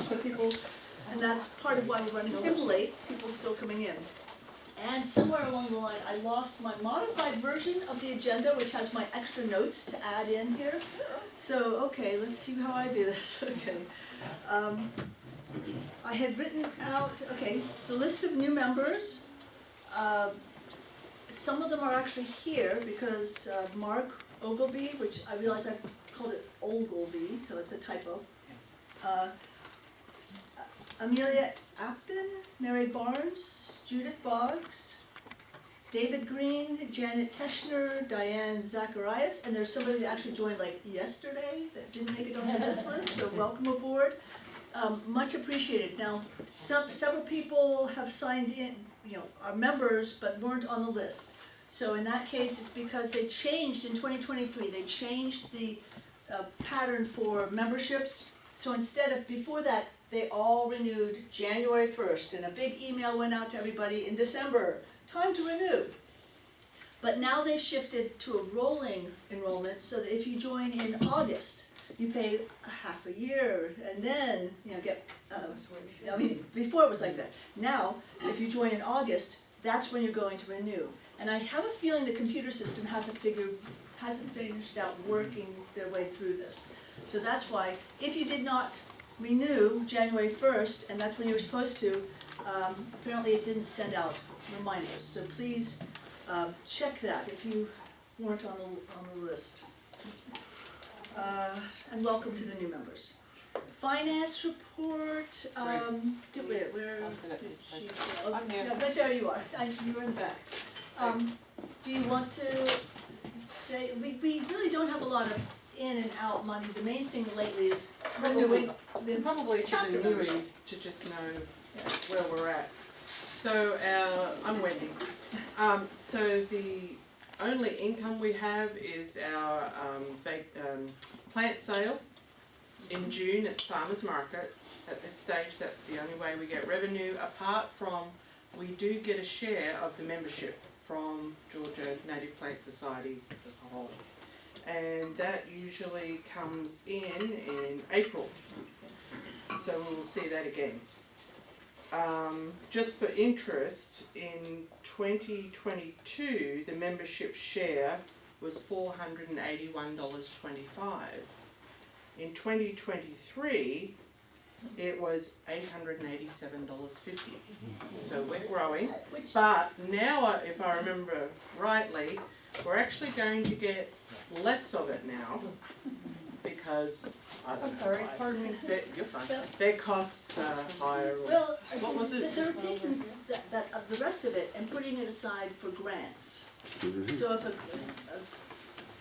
so people, and that's part of why we're running a little late, people still coming in. And somewhere along the line, I lost my modified version of the agenda, which has my extra notes to add in here. So, okay, let's see how I do this, okay. I had written out, okay, the list of new members. Some of them are actually here because Mark Ogilvy, which I realize I called it Ogilvy, so it's a typo. Amelia Apton, Mary Barnes, Judith Boggs, David Green, Janet Teschner, Diane Zacharias, and there's somebody that actually joined like yesterday that didn't make it onto this list, so welcome aboard. Much appreciated. Now, several people have signed in, are members, but weren't on the list. So in that case, it's because they changed in 2023, they changed the pattern for memberships. So instead of, before that, they all renewed January 1st, and a big email went out to everybody in December, time to renew. But now they've shifted to a rolling enrollment, so that if you join in August, you pay a half a year, and then, get, before it was like that. Now, if you join in August, that's when you're going to renew. And I have a feeling the computer system hasn't finished out working their way through this. So that's why, if you did not renew January 1st, and that's when you were supposed to, apparently it didn't send out reminders. So please check that if you weren't on the list. And welcome to the new members. Finance report, where did she go? I'm here. Yeah, but there you are, you were in the back. Do you want to say, we really don't have a lot of in and out money. The main thing lately is renewing the Probably to chapter the members. newies to just know where we're at. So I'm Wendy. So the only income we have is our plant sale in June at Farmers Market. At this stage, that's the only way we get revenue, apart from we do get a share of the membership from Georgia Native Plant Society as a whole. And that usually comes in April. So we will see that again. Just for interest, in 2022, the membership share was $481.25. In 2023, it was $887.50. So we're growing. But now, if I remember rightly, we're actually going to get less of it now because I'm sorry, pardon me. You're fine. Their costs are higher. Well, What was it? they're taking the rest of it and putting it aside for grants. So if a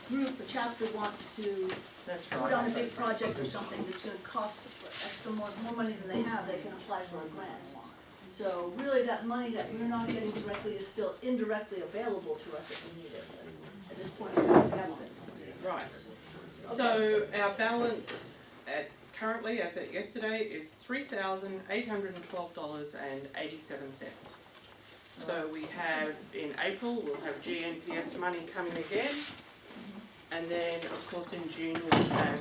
group, a chapter wants to That's put on a right. big project or something that's going to cost extra more money than they have, they can apply for a grant. So really that money that we're not getting directly is still indirectly available to us if we need it. And at this point, we haven't been. Right. So our balance currently, as at yesterday, is $3,812.87. So we have, in April, we'll have GNPS money coming again. And then, of course, in June, we'll have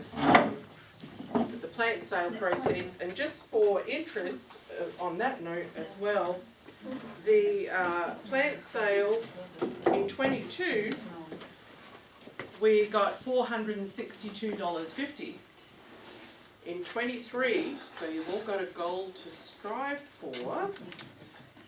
the plant sale proceeds. And just for interest on that note as well, the plant sale in 22, we got $462.50. In 23, so you've all got a goal to strive for.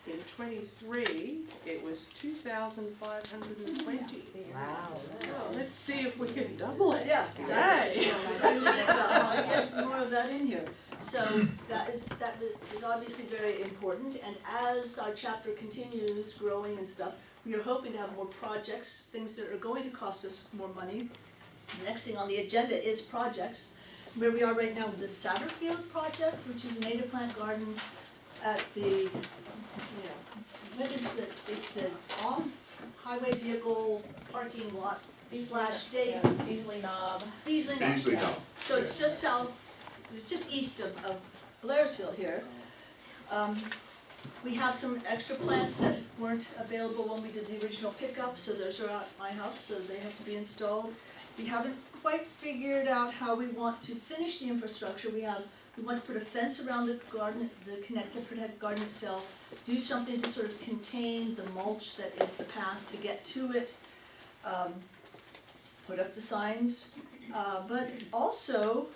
In 23, it was $2,520. Wow. So let's see if we can double it. Yeah, Today. I'll get more of that in here. So that is obviously very important, and as our chapter continues growing and stuff, we are hoping to have more projects, things that are going to cost us more money. The next thing on the agenda is projects. Where we are right now with the Satterfield project, which is a native plant garden at the, it's the highway vehicle parking lot / day. Beasley Knob. Beasley Knob. So it's just east of Blairsville here. We have some extra plants that weren't available when we did the original pickup, so those are at my house, so they have to be installed. We haven't quite figured out how we want to finish the infrastructure. We have We want to put a fence around the garden, the connect to protect garden itself, do something to sort of contain the mulch that is the path to get to it, put up the signs, but also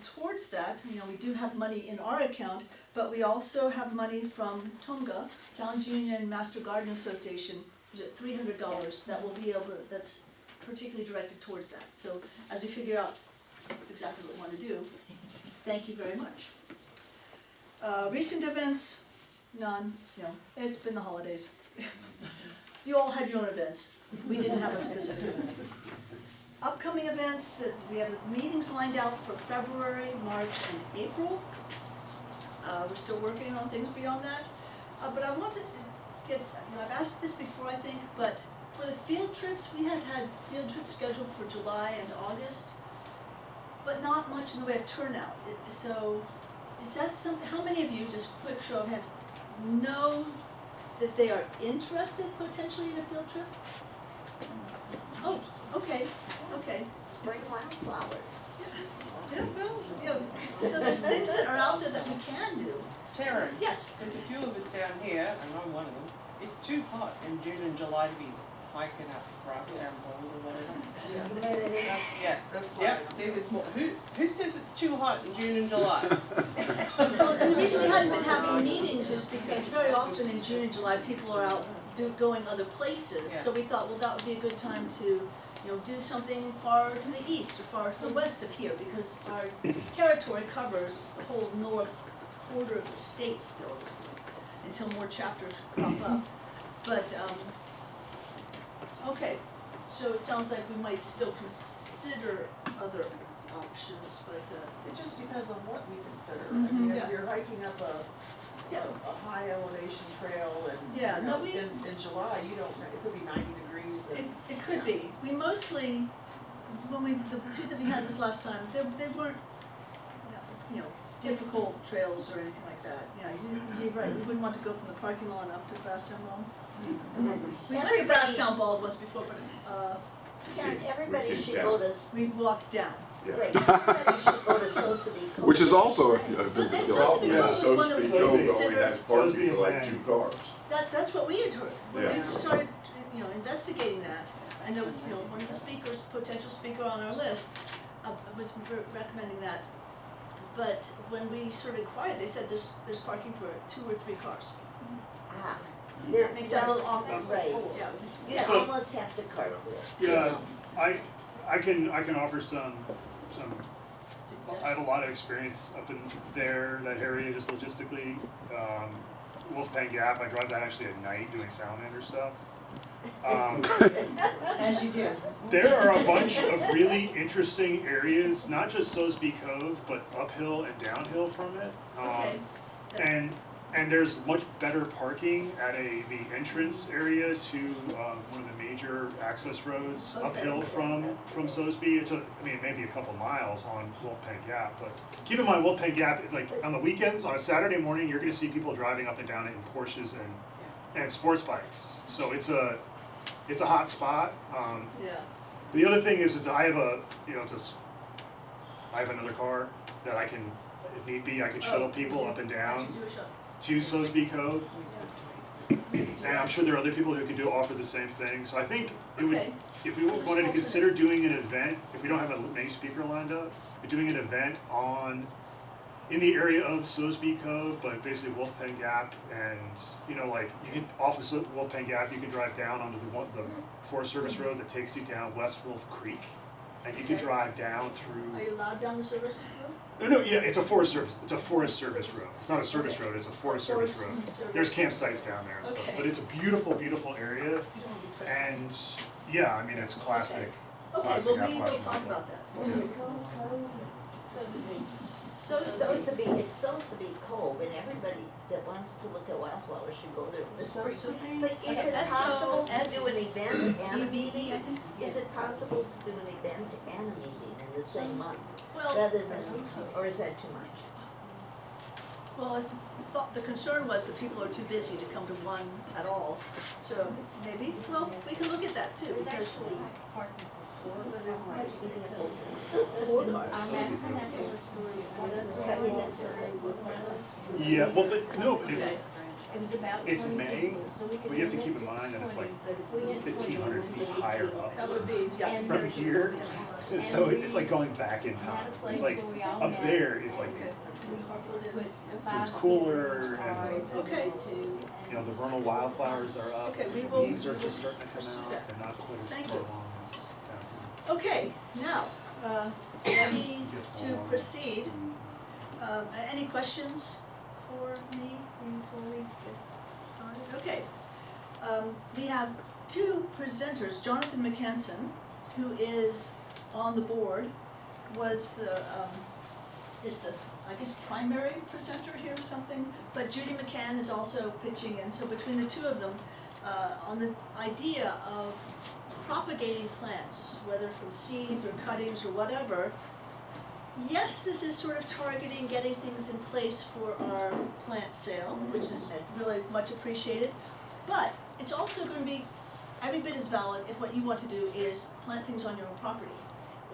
towards that, we do have money in our account, but we also have money from TONGA, Towns Union Master Garden Association, is it $300 that will be able, that's particularly directed towards that. So as we figure out exactly what we want to do, thank you very much. Recent events, none, it's been the holidays. You all had your own events. We didn't have a specific event. Upcoming events, that we have meetings lined out for February, March, and April. We're still working on things beyond that. But I wanted to get, I've asked this before I think, but for the field trips, we had field trips scheduled for July and August, but not much in the way of turnout. So is that something, how many of you, just quick show of hands, know that they are interested potentially in a field trip? Oh, okay. Spring wildflowers. Yeah, well, so there's things that are out there that we can do. Teryn, Yes. there's a few of us down here, and I'm one of them. It's too hot in June and July to be hiking up Grasstown Bowl or whatever. See, there's more. Who says it's too hot in June and July? Well, and the reason we hadn't been having meetings is because very often in June and July, people are out going other places. Yeah. So we thought, well, that would be a good time to, do something far to the east or far to the west of here, because our territory covers the whole north quarter of the state still at this point, until more chapters crop up. But, okay, so it sounds like we might still consider other options, but, It just depends on what we consider. I Mhm. mean, Yeah. if you're hiking up a high elevation trail and, Yeah, no, in July, it could be 90 degrees and. it could be. We mostly, the two that we had this last time, they weren't, difficult trails or anything like that. You're right, we wouldn't want to go from the parking lot up to Grasstown Ball. We went to Grasstown Ball once before, but, Yeah, everybody should go to, we walked down. right, everybody should go to Sosebee Cove. Which is also a But big then deal. Sosebee Yeah, Cove was one that was Sosebee being Cove only considered. has parking for like Sosebee 2 cars. That's what we had heard. When Yeah. we started, investigating that, and there was, one of the speakers, potential speaker on our list, was recommending that. But when we sort of inquired, they said there's parking for 2 or 3 cars. Ah, That makes that a little awkward. right. Yeah. You So- almost have to carpool. Yeah, I can offer some, I have a lot of experience up in that area, just logistically. Wolfgang Gap, I drive that actually at night doing salamander stuff. As you do. There are a bunch of really interesting areas, not just Sosebee Cove, but uphill and downhill from it. Okay. And there's much better parking at the entrance area to one of the major access roads Okay. uphill from Sosebee. It may be a couple miles on Wolfgang Gap, but keep in mind Wolfgang Gap, like on the weekends, on a Saturday morning, you're gonna see people driving up and down it in Porsches and sports bikes. So it's a hot spot. Yeah. The other thing is I have I have another car that I can, if need be, I could shuttle people up and down Do a shuttle. to Sosebee Cove. And I'm sure there are other people who could offer the same thing. So I think it would, Okay. if we wanted to consider doing an event, if we don't have a main speaker lined up, we're doing an event in the area of Sosebee Cove, but basically Wolfgang Gap, and you can off of Wolfgang Gap, you can drive down onto the Forest Service road that takes you down West Wolf Creek, and you can Okay. drive down Are through. you allowed down the service road? No, yeah, it's a Forest Service. It's a Forest Service road. It's not a service road. It's a Forest Service road. There's campsites down there and stuff, Okay. but it's a beautiful, beautiful area, You don't want to be trespassed. and yeah, I mean it's classic. Okay, classic well, we will Appalachian talk life. about that. It's Sosebee Cove, and everybody that wants to look at wildflowers should go there in the spring. But is it possible to do an event and a meeting? I think. Is it possible to do an event and a meeting in the same month, Well, rather than, or is that too much? well, I thought the concern was that people are too busy to come to one at all. So maybe, well, we can look at that too, because Four cars. Yeah, well, but no, but Okay. it's May, but you have to keep in mind that it's like 1,500 feet higher up That would be, yeah. from here. So it's like going back in time. It's like up there is like, so it's cooler and, Okay, you know, the vernal wildflowers are up. Okay, we The will leaves are just starting to come pursue out. that. They're not quite as Thank far you. along as down okay, now, ready to proceed. Any questions for me before we get started? Okay. We have two presenters, Jonathan Micancin, who is on the board, was is the, I guess, primary presenter here or something, but Judy McHan is also pitching in, so between the two of them, on the idea of propagating plants, whether from seeds or cuttings or whatever. Yes, this is sort of targeting getting things in place for our plant sale, which is really much appreciated. But it's also going to be every bit as valid if what you want to do is plant things on your own property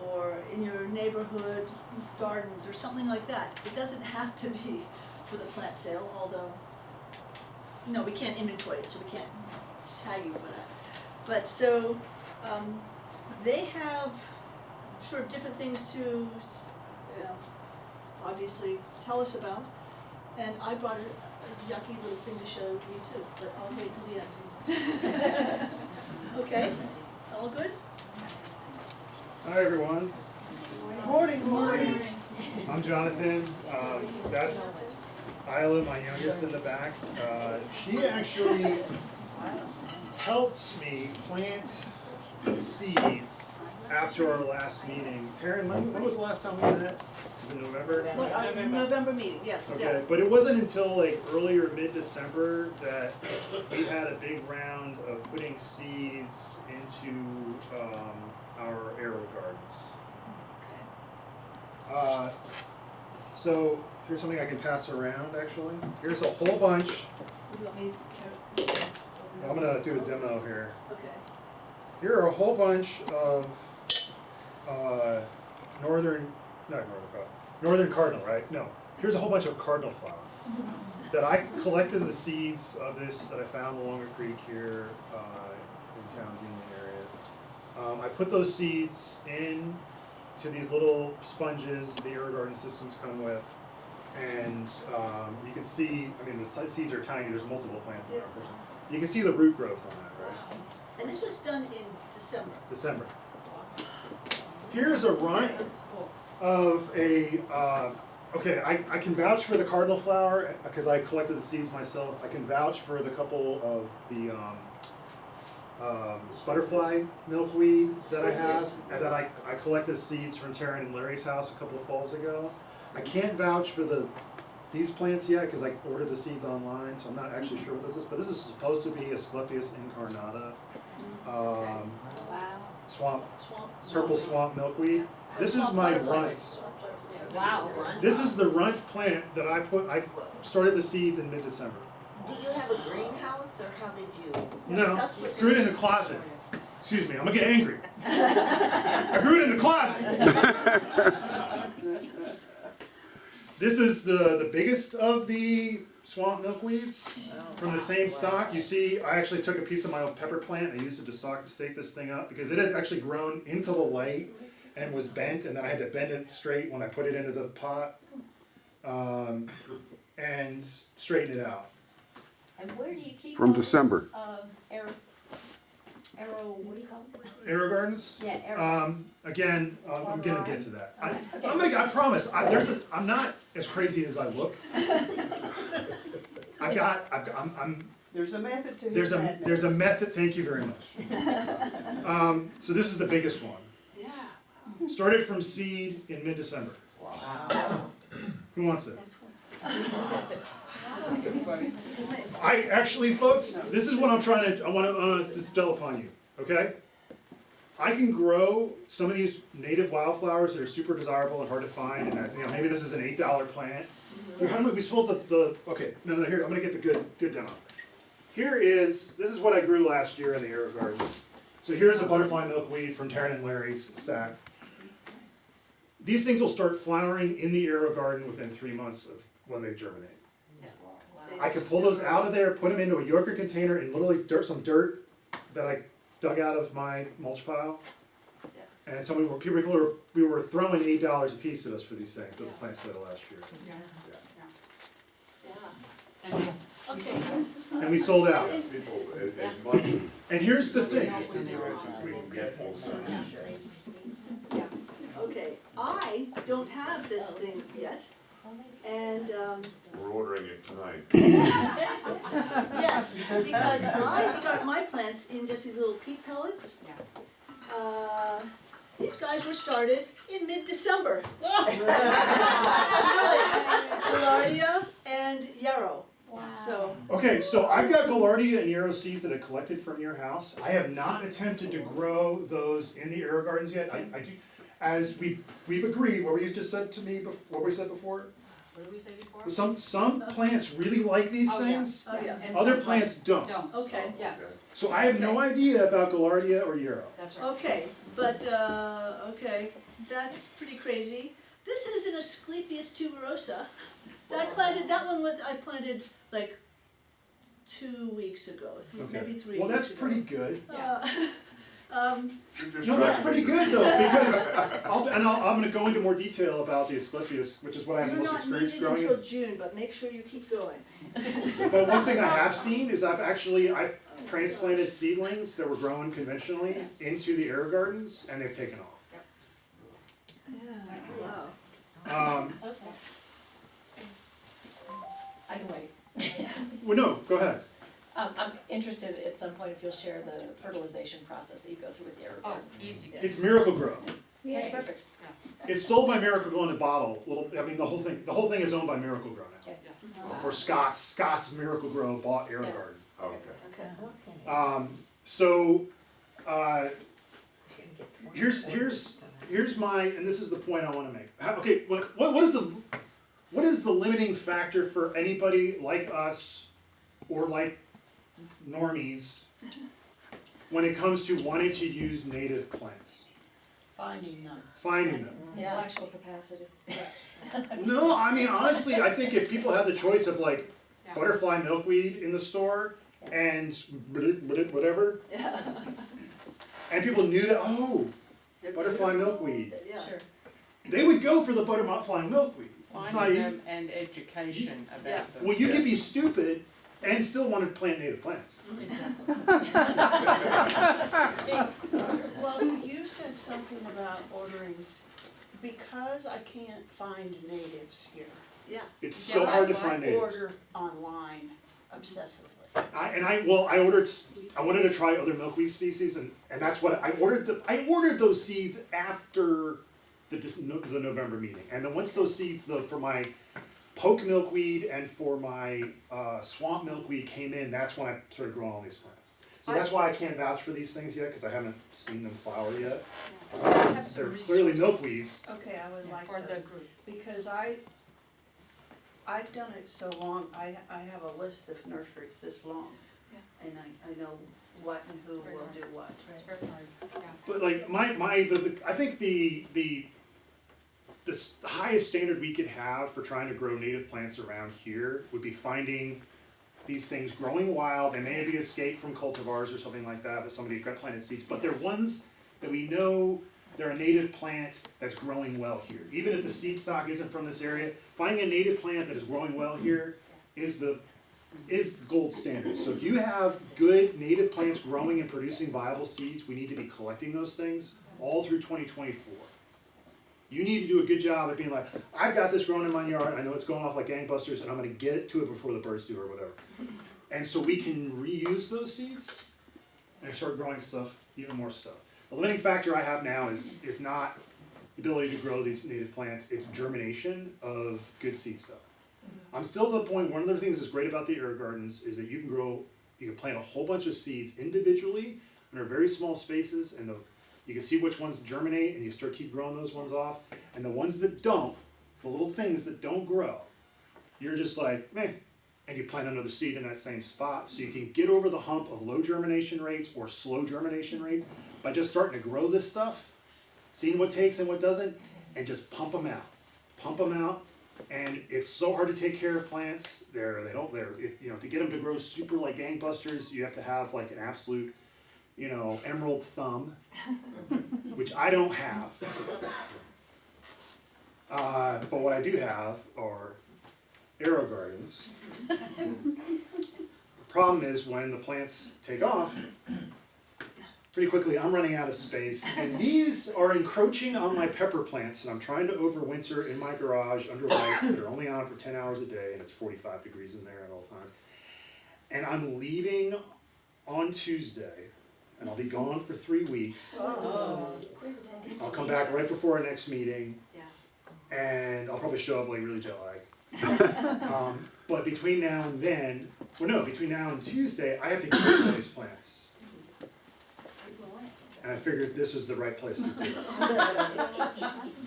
or in your neighborhood gardens or something like that. It doesn't have to be for the plant sale, although, no, we can't inventory it, so we can't tag you for that. But so, they have sort of different things to, you know, obviously tell us about. And I brought a yucky little thing to show you too, but I'll wait till the end. Okay, all good? Hi, everyone. Morning. I'm Jonathan. That's Isla, my youngest in the back. She actually helped me plant seeds after our last meeting. Teryn, when was the last time we met? Was it November? What, our November meeting, yes, yeah. Okay, but it wasn't until like early or mid-December that we had a big round of putting seeds into our AeroGardens. So here's something I can pass around actually. Here's a whole bunch. You want me to- I'm gonna do a demo here. Okay. Here are a whole bunch of northern cardinal, right? No. Here's a whole bunch of cardinal flower that I collected the seeds of this that I found along a creek here in town's Union area. I put those seeds in to these little sponges the AeroGarden systems come with. And you can see, I mean, the seeds are tiny, there's multiple plants in there. You can see the root growth on that, right? And this was done in December. December. Here's a runt of a, okay, I can vouch for the cardinal flower because I collected the seeds myself. I can vouch for the couple of the butterfly milkweed that I have, and that I collected seeds from Teryn and Larry's house a couple of falls ago. I can't vouch for these plants yet because I ordered the seeds online, so I'm not actually sure what this is. But this is supposed to be Asclepias incarnata, purple swamp milkweed. This is my runt. Wow. This is the runt plant that I started the seeds in mid-December. Do you have a greenhouse or how did you? No, grew it in the closet. Excuse me, I'm gonna get angry. I grew it in the closet. This is the biggest of the swamp milkweeds from the same stock. You see, I actually took a piece of my own pepper plant and I used it to stake this thing up because it had actually grown into the light and was bent, and then I had to bend it straight when I put it into the pot and straighten it out. And where do you keep From all this, December. what do you call it? AeroGardens? Yeah, Again, I'm gonna get to that. Okay. I promise. I'm not as crazy as I look. There's a method to There's his madness. there's a method. Thank you very much. So this is the biggest one. Yeah. Started from seed in mid-December. Wow. Who wants it? I actually, folks, this is what I want to distill upon you. Okay. I can grow some of these native wildflowers that are super desirable and hard to find, and maybe this is an $8 plant. How many we sold okay, no, here, I'm gonna get the good demo. This is what I grew last year in the AeroGardens. So here's a butterfly milkweed from Teryn and Larry's stack. These things will start flowering in the AeroGarden within 3 months of when they germinate. I could pull those out of there, put them into a yogurt container, and literally some dirt that I dug out of my mulch pile. And so we were throwing $8 a piece at us for these things, the plant sale last year. Okay. And we sold out. People, as much as And here's the thing. we can get full size. Okay, I don't have this thing yet, and, We're ordering it tonight. yes, because I start my plants in just these little peat pellets. These guys were started in mid-December. Gaillardia and yarrow, so. Okay, so I've got Gaillardia and yarrow seeds that I collected from your house. I have not attempted to grow those in the AeroGardens yet. I do, as we've agreed, what you just said to me, what we said before. What did we say before? Some plants really like these things. Oh, yeah. And Other some plants don't. don't. Okay. Yes, So I have no idea about Gaillardia or yarrow. that's right. Okay, but, okay, that's pretty crazy. This is an Asclepias tuberosa. I planted like 2 weeks ago, maybe 3 weeks ago. Well, that's pretty good. You're No, that's just pretty good though, because I'm gonna go into more detail about the Asclepias, which is what I have You're most not experience needed growing. until June, but make sure you keep going. But one thing I have seen is I've transplanted seedlings that were grown conventionally into the AeroGardens, and they've taken off. Wow. Okay. I can wait. Well, no, go ahead. I'm interested at some point if you'll share the fertilization process that you go through with the AeroGarden. Easy. It's Miracle Grow. Okay, perfect. It's sold by Miracle Grow in a bottle. The whole thing is owned by Miracle Grow now. Okay. Or Scott's Miracle Grow bought AeroGarden. Okay. Okay. So here's my, and this is the point I want to make. Okay, what is the limiting factor for anybody like us or like normies when it comes to wanting to use native plants? Finding them. Finding them. Intellectual capacity. No, I mean honestly, I think if people have the choice of like butterfly milkweed in the store and whatever, and people knew that, butterfly milkweed, Yeah. Sure. they would go for the butterfly milkweed. It's not Finding even- them and education about them. Well, you could be stupid and still want to plant native plants. Well, you said something about ordering, because I can't find natives here. Yeah. It's so hard to find I natives. order online obsessively. I wanted to try other milkweed species, and that's what I ordered. I ordered those seeds after the November meeting, and then once those seeds, for my poke milkweed and for my swamp milkweed came in, that's when I started growing all these plants. So that's why I can't vouch for these things yet, because I haven't seen them flower yet. Have some They're clearly resources. milkweeds. Okay, I would like For the those, group. because I've done it so long, I have a list of nurseries this long. And I know what and who Very will hard. do what. It's very hard, yeah. But like I think the highest standard we could have for trying to grow native plants around here would be finding these things growing wild. They may be escaped from cultivars or something like that, but somebody got planted seeds. But they're ones that we know they're a native plant that's growing well here. Even if the seed stock isn't from this area, finding a native plant that is growing well here is the gold standard. So if you have good native plants growing and producing viable seeds, we need to be collecting those things all through 2024. You need to do a good job at being like, I've got this growing in my yard, I know it's going off like gangbusters, and I'm gonna get to it before the birds do or whatever. And so we can reuse those seeds and start growing stuff, even more stuff. The limiting factor I have now is not the ability to grow these native plants, it's germination of good seed stuff. I'm still at the point, one of the things that's great about the AeroGardens is that you can plant a whole bunch of seeds individually in very small spaces, and you can see which ones germinate, and you keep growing those ones off. And the ones that don't, the little things that don't grow, you're just like, meh, and you plant another seed in that same spot. So you can get over the hump of low germination rates or slow germination rates by just starting to grow this stuff, seeing what takes and what doesn't, and just pump them out. Pump them out. And it's so hard to take care of plants. To get them to grow super like gangbusters, you have to have like an absolute, emerald thumb, which I don't have. But what I do have are AeroGardens. The problem is when the plants take off, pretty quickly I'm running out of space, and these are encroaching on my pepper plants, and I'm trying to overwinter in my garage under lights that are only on for 10 hours a day, and it's 45 degrees in there at all times. And I'm leaving on Tuesday, and I'll be gone for 3 weeks. I'll come back right before our next meeting, and I'll probably show up like really jet lagged. But between now and then, between now and Tuesday, I have to get rid of these plants. And I figured this was the right place to do it.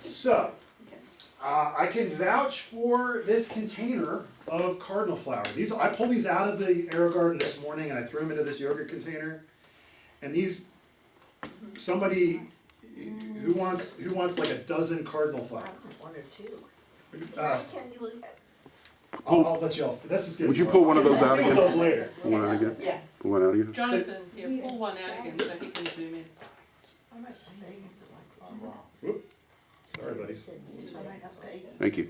So, I can vouch for this container of cardinal flower. I pulled these out of the AeroGarden this morning and I threw them into this yogurt container. And somebody who wants like a dozen cardinal flowers. One or two. Can you look at? I'll let you all. This is good. Would you pull one of those out I'll again? deal with those later. Pull one out again? Yeah. Pull one out again? Jonathan, pull one out again so he can zoom in. Sorry, buddy. Thank you.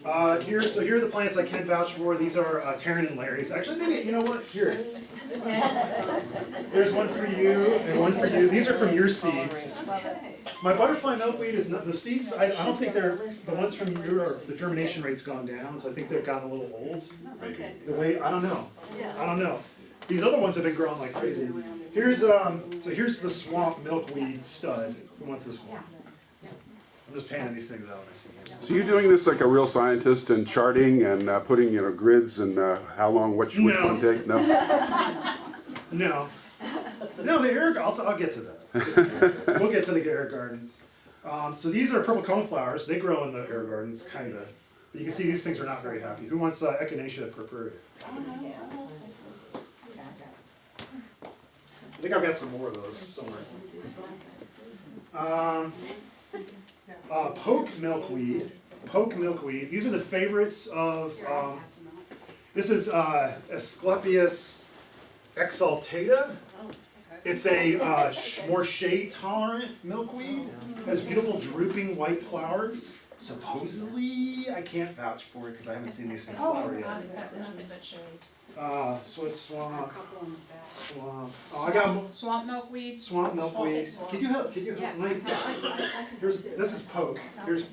Here are the plants I can vouch for. These are Teryn and Larry's. Actually, maybe, you know what? Here. There's one for you and one for you. These are from your seeds. My butterfly milkweed is not, the seeds, I don't think they're, the ones from the germination rate's gone down, so I think they've gotten a little old. The way, I don't know. These other ones have been growing like crazy. Here's the swamp milkweed stud. Who wants this one? I'm just panning these things out when I see them. So you're doing this like a real scientist and charting and putting, grids and how long, which one takes? No? No, I'll get to that. We'll get to the AeroGardens. So these are purple coneflowers. They grow in the AeroGardens, kind of. But you can see these things are not very happy. Who wants Echinacea purpurea? I think I've got some more of those somewhere. Poke milkweed. These are the favorites of, this is Asclepias exaltata. It's a more shade tolerant milkweed. It has beautiful drooping white flowers. Supposedly, I can't vouch for it because I haven't seen these things flower yet. Sweat swamp. Swamp. Oh, I got Swamp milkweed. swamp milkweed. Could you help? Yes, Like, this is poke. Here's,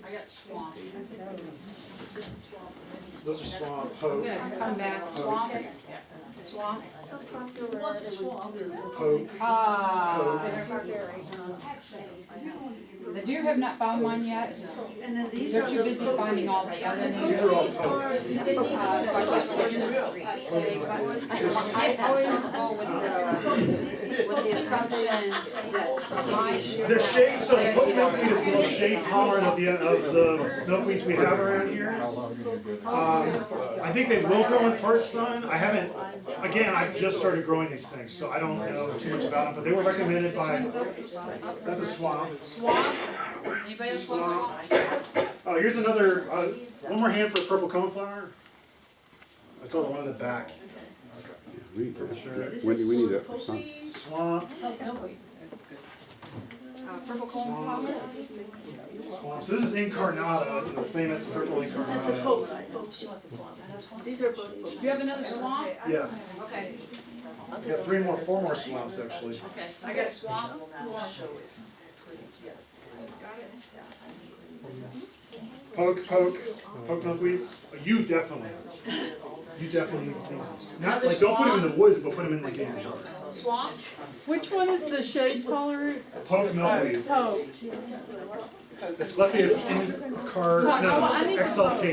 I got swamp. Those are swamp, I'm poke, gonna come back, swamp, swamp. What's a swamp? poke. The deer have not found mine yet. And then these They're are too the busy finding all the other These names. are all poke. I always go with the assumption that my share. The shade, so the poke milkweed is the most shade tolerant of the milkweeds we have around here. I think they will grow in part sun. I haven't, again, I've just started growing these things, so I don't know too much about them, but they were recommended by, that's a swamp. Swamp? Anybody else want swamp? Oh, here's another, one more hand for purple coneflower. That's all the one in the back. We need that. Sure. Wendy, we need that for some. Swamp, That's good. Purple cone flower? swamp. So this is incarnata, the famous purple This is the incarnata. poke. She wants a swamp. These are both Do poke. you have another swamp? Yes, Okay, got four more swamps actually. okay. I got a swamp. Poke milkweeds. You definitely need these. Not like, don't put them in the woods, but put them in like in Swamp? Which one is the shade tolerant? poke milkweed. Poke. Asclepias exaltata.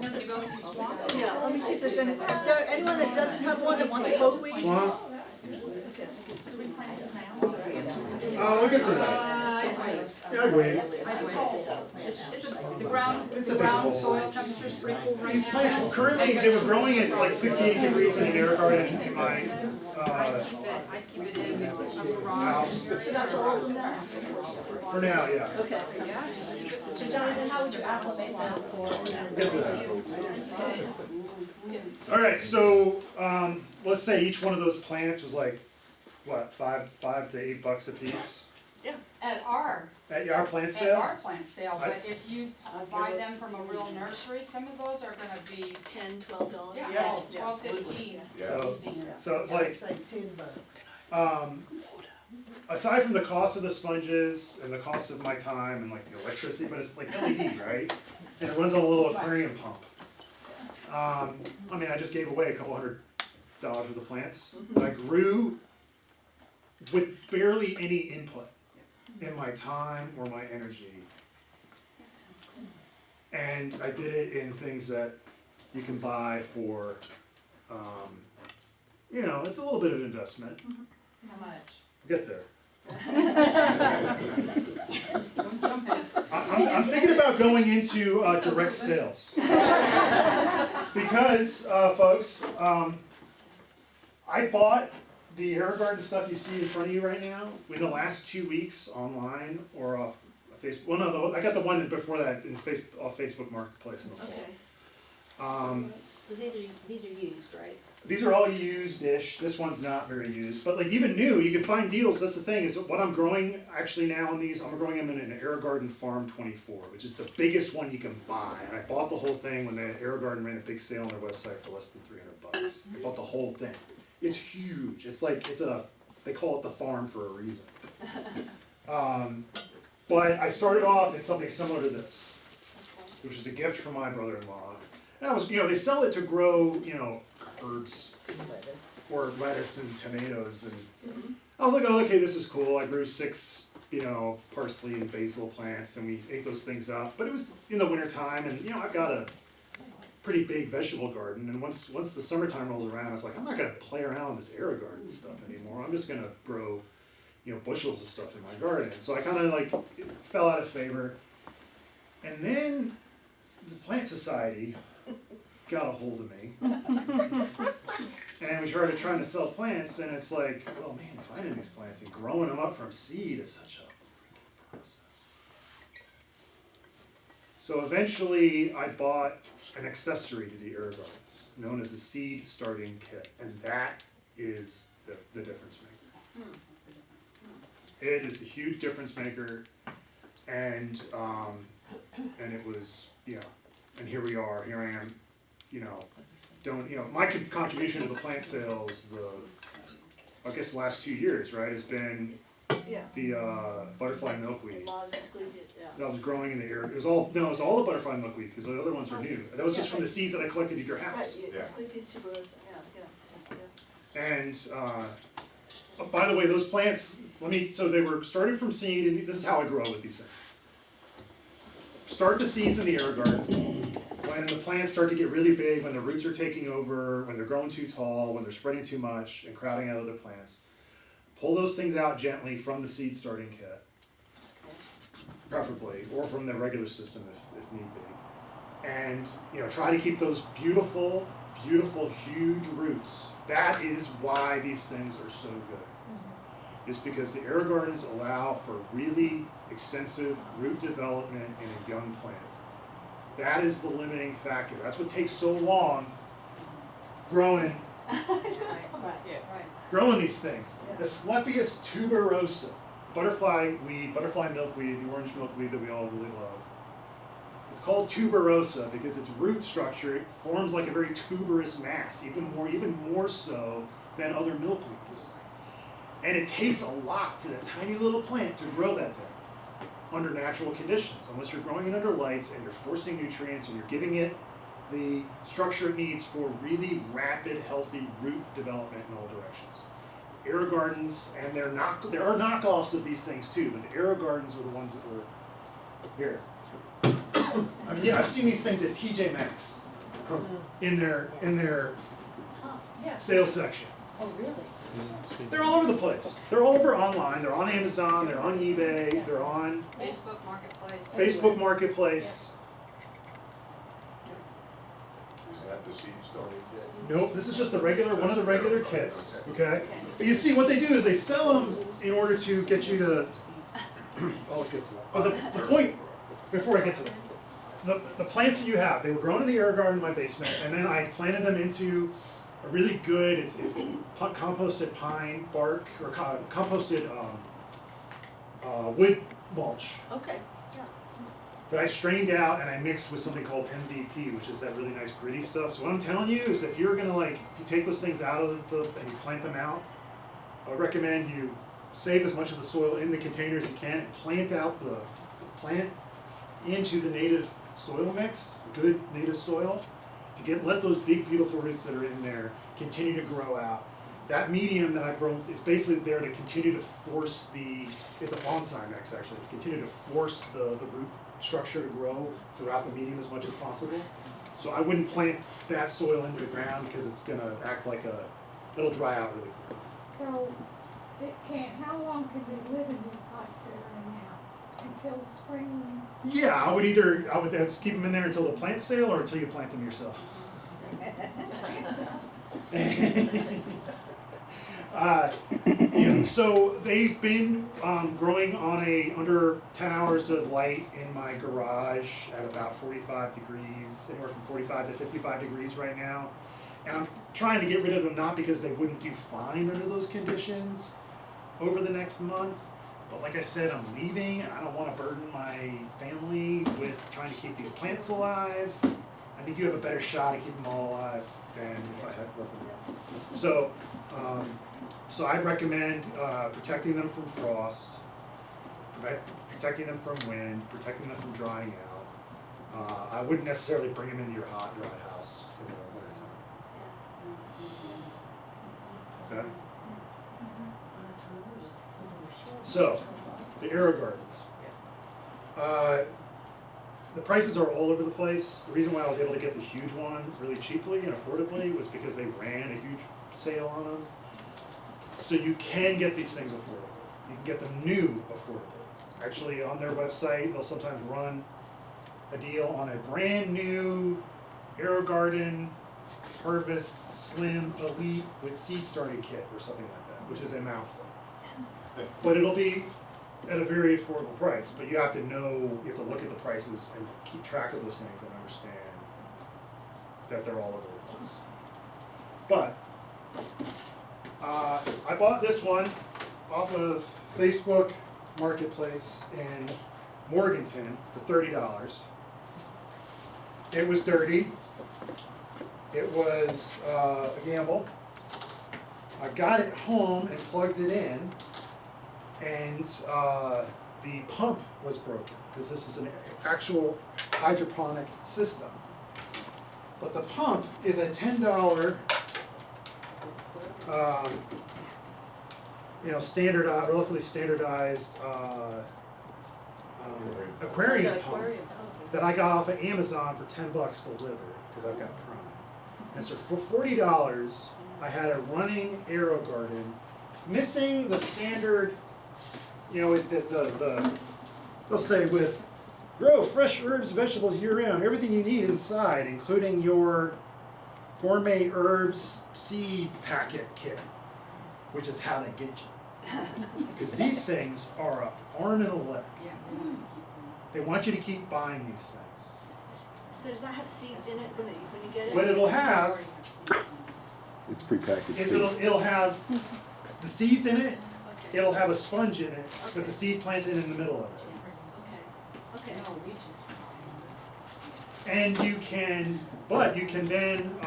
Anybody else need swamp? Yeah, let me see if there's any, is there anyone that doesn't have one that wants a pokeweed? Swamp. Oh, we'll get to that. I'd wait. The ground soil temperature's pretty cool right now. These plants, currently, they were growing at like 68 degrees in an AeroGarden in my, I'd keep it in the garage. house. So that's all of them now? For now, yeah. Okay. So Jonathan, how would you acclimate that for? Get to that. Alright, so, let's say each one of those plants was like, what, $5 to $8 a piece? At our At our plant At sale? our plant sale, but if you buy them from a real nursery, some of those are gonna be, $10, $12. yeah, 12, 15. Yeah. Easy. So it's like, It's like $10. aside from the cost of the sponges and the cost of my time and like the electricity, but it's like LED, right? And it runs on a little aquarium pump. I mean, I just gave away a couple $100 worth of plants that I grew with barely any input in my time or my energy. And I did it in things that you can buy for, you know, it's a little bit of an investment. How much? Get there. Don't jump in. I'm thinking about going into direct sales. Because, folks, I bought the AeroGarden stuff you see in front of you right now in the last 2 weeks online or off Facebook. Well, no, I got the one before that off Facebook Marketplace in the fall. Okay. So these are used, right? These are all used-ish. This one's not very used, but like even new, you can find deals. That's the thing is what I'm growing actually now in these. I'm growing them in an AeroGarden Farm 24, which is the biggest one you can buy. And I bought the whole thing when the AeroGarden ran a big sale on their website for less than $300. I bought the whole thing. It's huge. It's like they call it the farm for a reason. But I started off in something similar to this, which was a gift from my brother-in-law. And I was, they sell it to grow, herbs or lettuce and tomatoes, and I was like, oh, okay, this is cool. I grew 6, parsley and basil plants, and we ate those things up. But it was in the wintertime, and I've got a pretty big vegetable garden, and once the summertime rolls around, I was like, I'm not gonna play around with this AeroGarden stuff anymore. I'm just gonna grow, bushels of stuff in my garden. And so I kind of like fell out of favor, and then the Plant Society got a hold of me, and we started trying to sell plants, and it's like, well, man, finding these plants and growing them up from seed is such a process. So eventually, I bought an accessory to the AeroGardens, known as a seed starting kit, and that is the difference maker. It is a huge difference maker, and it was, and here we are, here I am, my contribution to the plant sales, I guess the last 2 years, right, has been the butterfly milkweed. That was growing in the air. It was all the butterfly milkweed, because the other ones were new. That was just from the seeds that I collected at your house. Right, Yeah. Asclepias tuberosa, yeah. And by the way, those plants, so they were started from seed, and this is how I grow with these things. Start the seeds in the AeroGarden. When the plants start to get really big, when the roots are taking over, when they're growing too tall, when they're spreading too much and crowding out other plants, pull those things out gently from the seed starting kit, preferably, or from the regular system if need be. And try to keep those beautiful, beautiful, huge roots. That is why these things are so good. It's because the AeroGardens allow for really extensive root development in a young plant. That is the limiting factor. That's what takes so long growing Yes. growing these things. Asclepias tuberosa, butterfly milkweed, the orange milkweed that we all really love. It's called tuberosa because its root structure, it forms like a very tuberous mass, even more so than other milkweeds. And it takes a lot for that tiny little plant to grow that thing under natural conditions, unless you're growing it under lights and you're forcing nutrients and you're giving it the structure it needs for really rapid, healthy root development in all directions. AeroGardens, and there are knockoffs of these things too, but the AeroGardens are the ones that were here. I mean, I've seen these things at TJ Maxx in their sales section. Oh, really? They're all over the place. They're all over online. They're on Amazon. They're on eBay. They're on Facebook Marketplace. Facebook Marketplace. Is that the seed starting kit? Nope, this is just one of the regular kits, okay? But you see, what they do is they sell them in order to get you to, I'll get to that. But the point, before I get to that, the plants that you have, they were grown in the AeroGarden in my basement, and then I planted them into a really good, it's composted pine bark, or composted wood mulch. Okay. That I strained out and I mixed with something called MVP, which is that really nice gritty stuff. So what I'm telling you is if you're gonna if you take those things out of and you plant them out, I would recommend you save as much of the soil in the containers you can and plant out the plant into the native soil mix, good native soil, to let those big beautiful roots that are in there continue to grow out. That medium that I've grown is basically there to continue to force it's a bonsai mix actually, it's continue to force the root structure to grow throughout the medium as much as possible. So I wouldn't plant that soil into the ground because it's gonna act like it'll dry out really quick. So, how long can they live in these pots that are in now? Until spring? Yeah, I would just keep them in there until the plants sale or until you plant them yourself. So they've been growing on under 10 hours of light in my garage at about 45 degrees, anywhere from 45 to 55 degrees right now. And I'm trying to get rid of them not because they wouldn't do fine under those conditions over the next month, but like I said, I'm leaving and I don't want to burden my family with trying to keep these plants alive. I think you have a better shot at keeping them all alive than if I had left them. So I recommend protecting them from frost, protecting them from wind, protecting them from drying out. I wouldn't necessarily bring them into your hot, dry house in the winter time. Okay? So, the AeroGardens. The prices are all over the place. The reason why I was able to get the huge one really cheaply and affordably was because they ran a huge sale on them. So you can get these things affordable. You can get them new affordable. Actually, on their website, they'll sometimes run a deal on a brand new AeroGarden Harvest Slim Elite with seed starting kit or something like that, which is a mouthful. But it'll be at a very affordable price. But you have to look at the prices and keep track of those things and understand that they're all over the place. But I bought this one off of Facebook Marketplace in Morganton for $30. It was dirty. It was a gamble. I got it home and plugged it in, and the pump was broken because this is an actual hydroponic system. But the pump is a $10 standardized, relatively standardized aquarium pump that I got off of Amazon for $10 delivered because I've got Prime. And so for $40, I had a running AeroGarden, missing the standard, they'll say with grow fresh herbs, vegetables year-round, everything you need inside, including your gourmet herbs seed packet kit, which is how they get you. Because these things are an arm and a leg. They want you to keep buying these things. So does that have seeds in it when you get it? What it'll have It's prepackaged. is seeds. it'll have the seeds in it, Okay. it'll have a sponge in it, with the seed planted in the middle of it. Okay. And you can then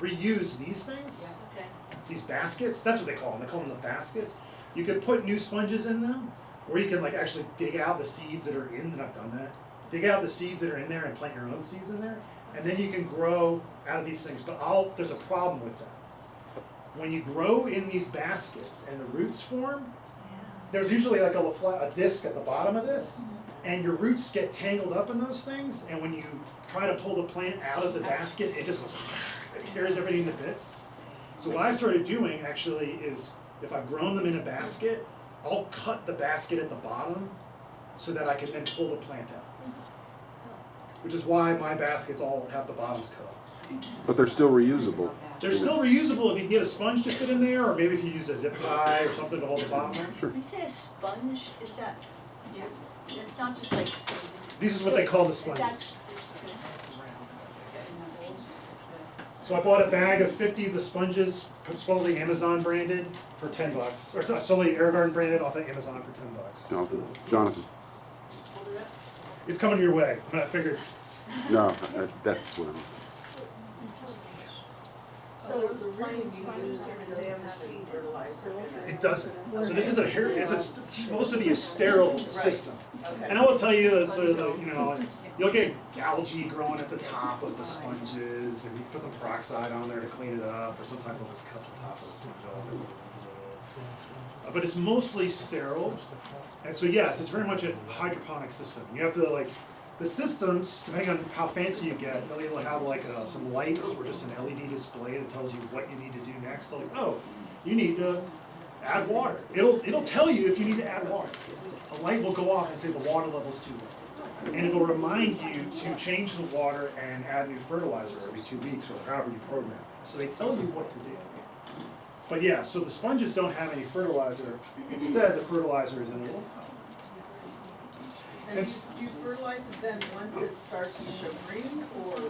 reuse these things, Okay. these baskets, that's what they call them the baskets. You could put new sponges in them, or you can actually dig out the seeds that are in, and I've done that. Dig out the seeds that are in there and plant your own seeds in there, and then you can grow out of these things. But there's a problem with that. When you grow in these baskets and the roots form, there's usually like a disc at the bottom of this, and your roots get tangled up in those things, and when you try to pull the plant out of the basket, it just goes, it tears everything to bits. So what I've started doing actually is, if I've grown them in a basket, I'll cut the basket at the bottom so that I can then pull the plant out. Which is why my baskets all have the bottoms cut off. But they're still reusable. They're still reusable if you can get a sponge to fit in there, or maybe if you use a zip tie or something to hold the bottom there. Sure. When you say a sponge, is that, it's not just like. This is what they call the sponges. So I bought a bag of 50 of the sponges, supposedly Amazon branded, for $10. Or solely AeroGarden branded off of Amazon for $10. Jonathan. It's coming your way, but I figured. No, that's what I'm. So the rain sponges do they have seed fertilizer? It doesn't. So this is it's supposed to be a sterile system. And I will tell you that sort of you'll get algae growing at the top of the sponges, and you put some peroxide on there to clean it up, or sometimes they'll just cut the top of the sponge off. But it's mostly sterile, and so yes, it's very much a hydroponic system. You have to the systems, depending on how fancy you get, they'll either have some lights or just an LED display that tells you what you need to do next. They're like, oh, you need to add water. It'll tell you if you need to add water. A light will go off and say the water level's too low. And it'll remind you to change the water and add new fertilizer every 2 weeks or however you program it. So they tell you what to do. But yeah, so the sponges don't have any fertilizer. Instead, the fertilizer is in a little pot. And do you fertilize it then once it starts to show green, or?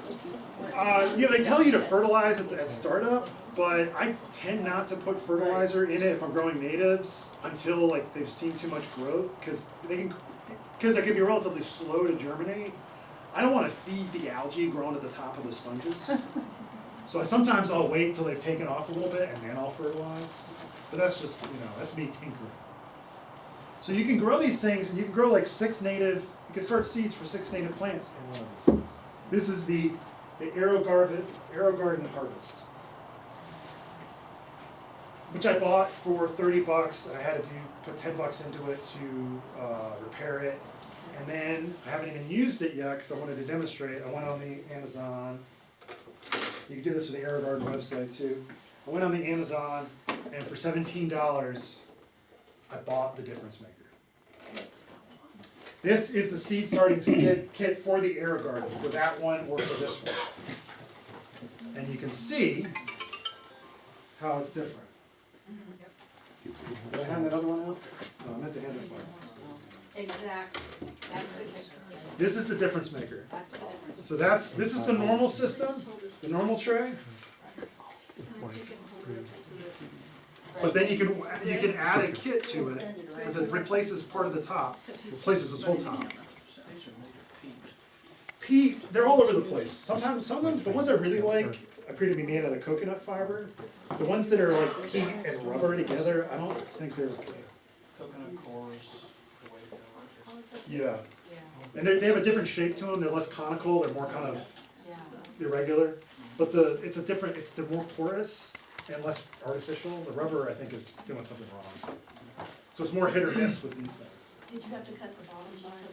They tell you to fertilize at startup, but I tend not to put fertilizer in it if I'm growing natives until they've seen too much growth, because they can be relatively slow to germinate. I don't want to feed the algae growing at the top of the sponges. So sometimes I'll wait till they've taken off a little bit and then I'll fertilize. But that's just, that's me tinkering. So you can grow these things, and you can grow you can start seeds for 6 native plants in one of these things. This is the AeroGarden Harvest, which I bought for $30, and I had to put $10 into it to repair it. And then I haven't even used it yet because I wanted to demonstrate. I went on the Amazon. You can do this with the AeroGarden website too. I went on the Amazon, and for $17, I bought the difference maker. This is the seed starting kit for the AeroGarden, for that one or for this one. And you can see how it's different. Did I hand that other one out? No, I meant to hand this one. Exactly, that's the kicker. This is the difference maker. That's the difference. So this is the normal system, the normal tray. But then you can add a kit to it that replaces part of the top, replaces this whole top. Peat, they're all over the place. Sometimes some of them, the ones I really like, appear to be made out of coconut fiber. The ones that are peat and rubber together, I don't think they're as good. Coconut cores. Yeah. And they have a different shape to them. They're less conical. They're more kind of irregular. But they're more porous and less artificial. The rubber, I think, is doing something wrong. So it's more hit or miss with these things. Did you have to cut the bottoms off of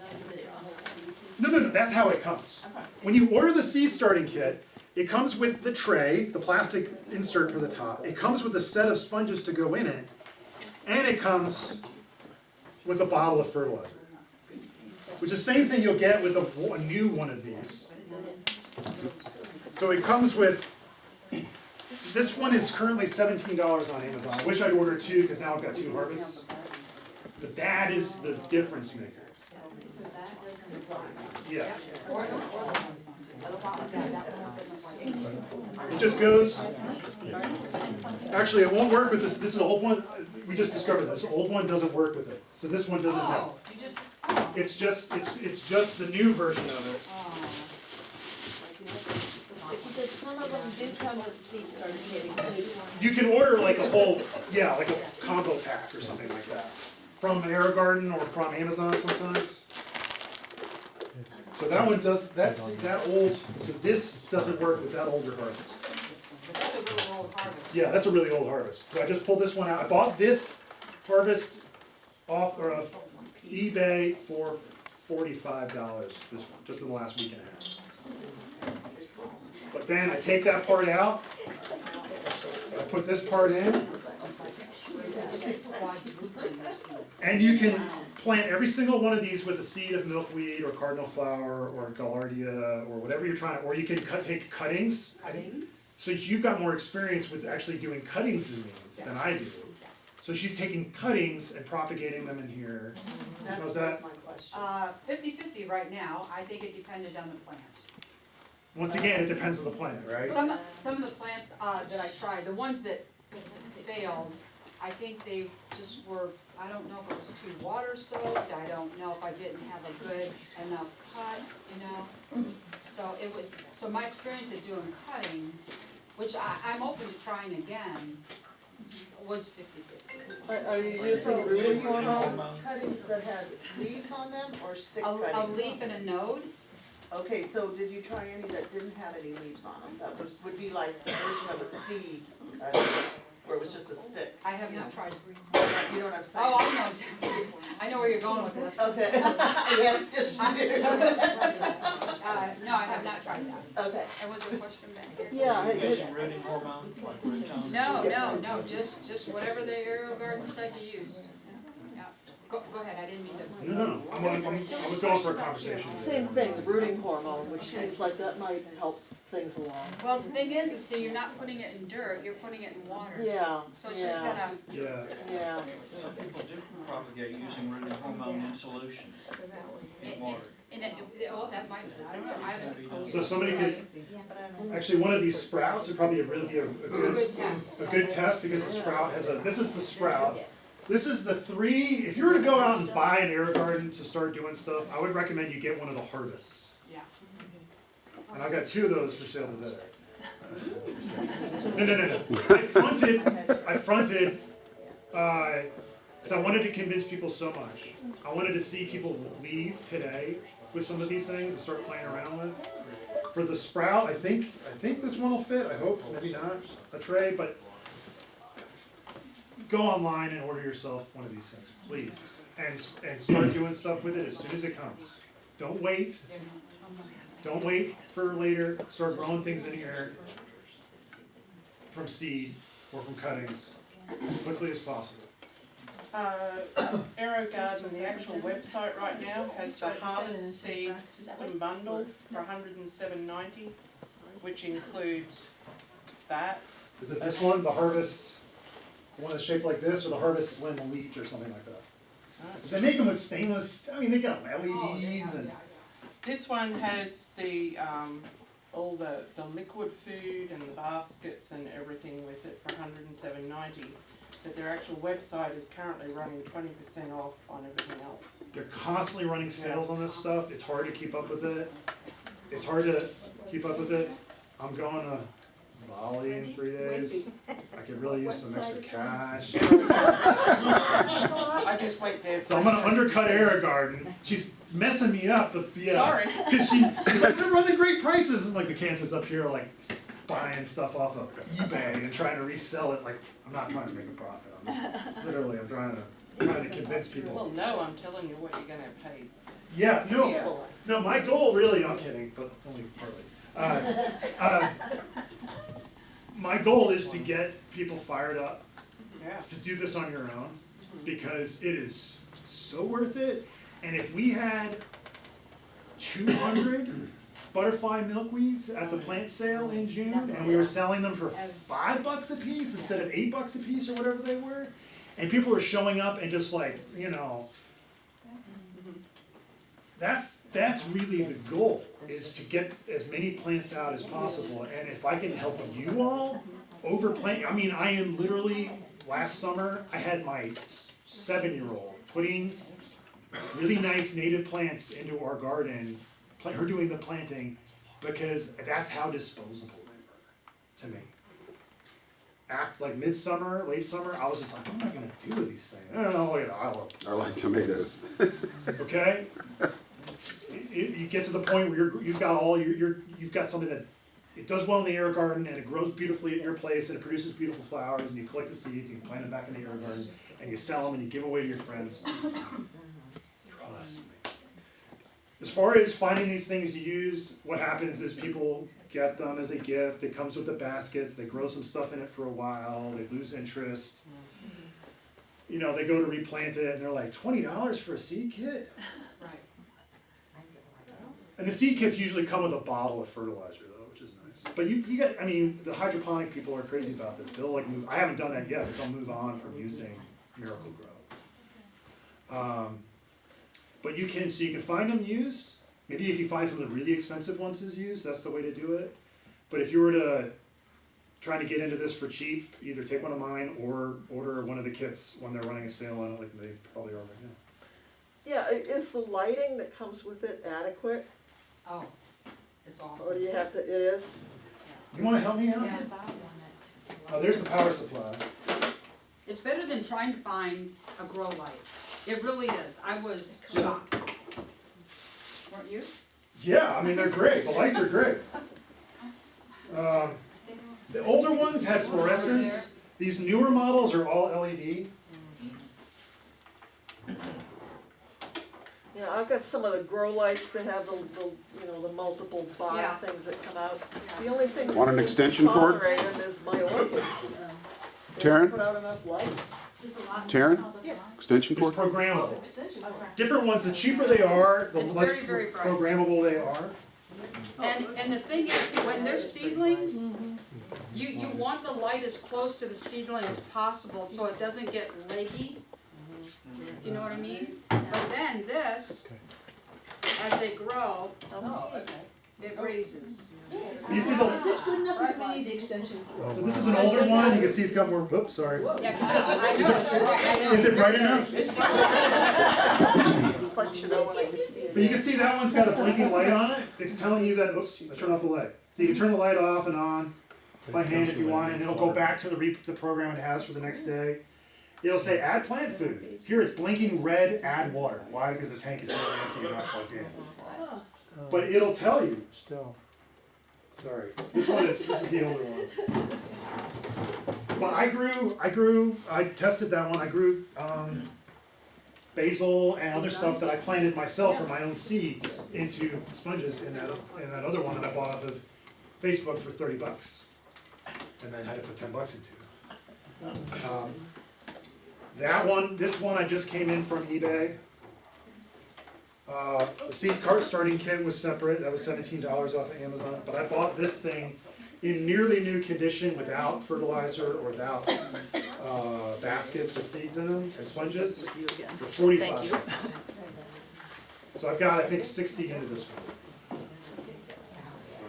that? No, that's how it comes. When you order the seed starting kit, it comes with the tray, the plastic insert for the top. It comes with a set of sponges to go in it, and it comes with a bottle of fertilizer. Which is the same thing you'll get with a new one of these. So it comes with, this one is currently $17 on Amazon. I wish I'd ordered 2 because now I've got 2 harvests. But that is the difference maker. Yeah. It just goes, actually it won't work with this. This is an old one. We just discovered this old one doesn't work with it. So this one doesn't help. It's just the new version of it. But you said some of them do come with the seed starter kit included. You can order like a combo pack or something like that. From AeroGarden or from Amazon sometimes. So that one does, so this doesn't work with that older harvest. That's a really old harvest. Yeah, that's a really old harvest. So I just pulled this one out. I bought this harvest off of eBay for $45 just in the last week and a half. But then I take that part out, I put this part in, and you can plant every single one of these with a seed of milkweed or cardinal flower or gaillardia or whatever you're trying to, or you can take cuttings. So you've got more experience with actually doing cuttings in these than I do. So she's taking cuttings and propagating them in here. How's that? my question. 50-50 right now, I think it depended on the plant. Once again, it depends on the plant, right? Some of the plants, that I tried, the ones that failed, I think they just were, I don't know if it was too water soaked, I don't know if I didn't have a good enough cut, so my experience of doing cuttings, which I'm open to trying again, was 50-50. Are you using rooting hormone? Cuttings that had leaves on them or stick A cuttings? leaf and a node, Okay, so did you try any that didn't have any leaves on them? That would be like the version of a seed, where it was just a stick. I have not tried. You know what I'm saying? Oh, I know exactly, I know where you're going with this. Okay. Yes, yes, you do. No, I have not tried that. Okay. And was there a question back here? Yeah. Using rooting hormone, like we're telling No, just whatever the AeroGarden said to use. Yeah. Go ahead, I didn't mean to. No, I was going for a conversation. Same thing, the rooting hormone, which seems like that might help things along. Well, the thing is, see, you're not putting it in dirt, you're putting it in water. Yeah, So it's just gonna, yeah. Some people do propagate using rooting hormone in solution in water. well, that might, I don't know, I haven't. So somebody could, actually one of these sprouts would probably really be a Good test. good test because the sprout has this is the sprout. This is the if you were to go out and buy an AeroGarden to start doing stuff, I would recommend you get one of the harvests. Yeah. And I've got 2 of those for sale today. No. I fronted, because I wanted to convince people so much. I wanted to see people leave today with some of these things and start playing around with. For the sprout, I think this one will fit. I hope, maybe not a tray, but go online and order yourself one of these things, please, and start doing stuff with it as soon as it comes. Don't wait. Don't wait for later. Start growing things in here from seed or from cuttings as quickly as possible. AeroGarden, the actual website right now, has the Harvest Seed System Bundle for $107.90, which includes that. Is it this one, the Harvest, the one that's shaped like this, or the Harvest Slim Elite or something like that? Because they make them with stainless, I mean, they got LEDs and... This one has the all the liquid food and the baskets and everything with it for $107.90. But their actual website is currently running 20% off on everything else. They're constantly running sales on this stuff. It's hard to keep up with it. I'm going to Bali in 3 days. I could really use some extra cash. I just wait there. So I'm going to undercut AeroGarden. She's messing me up. Sorry. Because she's like, they're running great prices. And like Micancin up here like buying stuff off of eBay and trying to resell it. Like, I'm not trying to make a profit. I'm trying to convince people. Well, no, I'm telling you what you're going to pay. Yeah, no, my goal really, I'm kidding, but only partly. My goal is to get people fired up to do this on your own because it is so worth it. And if we had 200 butterfly milkweeds at the plant sale in June and we were selling them for $5 a piece instead of $8 a piece or whatever they were, and people were showing up and just like, that's really the goal, is to get as many plants out as possible. And if I can help you all overplant, I am literally, last summer, I had my 7-year-old putting really nice native plants into our garden, her doing the planting, because that's how disposable they were to me. After like midsummer, late summer, I was just like, what am I gonna do with these things? I don't know, I like tomatoes. Okay? You get to the point where you've got something that it does well in the AeroGarden and it grows beautifully at your place and it produces beautiful flowers and you collect the seeds and you plant them back in the AeroGarden and you sell them and you give away to your friends. Trust me. As far as finding these things used, what happens is people get them as a gift. It comes with the baskets. They grow some stuff in it for a while. They lose interest. You know, they go to replant it and they're like, $20 for a seed kit? Right. And the seed kits usually come with a bottle of fertilizer though, which is nice. But you get, I mean, the hydroponic people are crazy about this. They'll like move, I haven't done that yet, but they'll move on from using Miracle Grow. But you can, so you can find them used. Maybe if you find some of the really expensive ones as used, that's the way to do it. But if you were to trying to get into this for cheap, either take one of mine or order one of the kits when they're running a sale on it, like they probably are right now. Yeah, is the lighting that comes with it adequate, Oh, it's or awesome. do you have to, it is? You wanna help me out? Yeah. Oh, there's the power supply. It's better than trying to find a grow light. It really is. I was shocked. Weren't you? Yeah, I mean, they're great. The lights are great. The older ones had fluorescence. These newer models are all LED. Yeah, I've got some of the grow lights that have the you know, the multiple bar Yeah. things that come out. The only thing that Want an seems to extension cord? tolerate them is my orchids. They Teryn? don't put out enough light. Taryn? Yes. Extension It's cord? programmable. Different ones, the cheaper they are, the It's less very, very bright. programmable they are. And the thing is, when they're seedlings, you want the light as close to the seedling as possible so it doesn't get leggy. If you know what I mean? But then this, as they grow, it raises. This is Is this good enough for me, the extension cord? So this is an older one. You can see it's got more. Oops, sorry. Yeah, 'cause I know it's bright. I know. Is it bright enough? It's Let you know when I can see it. But you can see that one's got a blinking light on it. It's telling you that. Oops, I turned off the light. So you can turn the light off and on by hand if you want, and it'll go back to the program it has for the next day. It'll say add plant food. Here it's blinking red, add water. Why? Because the tank is still empty and not plugged in. But it'll tell you. Still. Sorry. This is the older one. But I tested that one. I grew basil and other stuff that I planted myself from my own seeds into sponges in that other one that I bought off of Facebook for $30. And then had to put $10 into. This one I just came in from eBay. The seed cart starting kit was separate. That was $17 off of Amazon. But I bought this thing in nearly new condition without fertilizer or without baskets with seeds in them and sponges for $45. So I've got, I think, 60 into this one.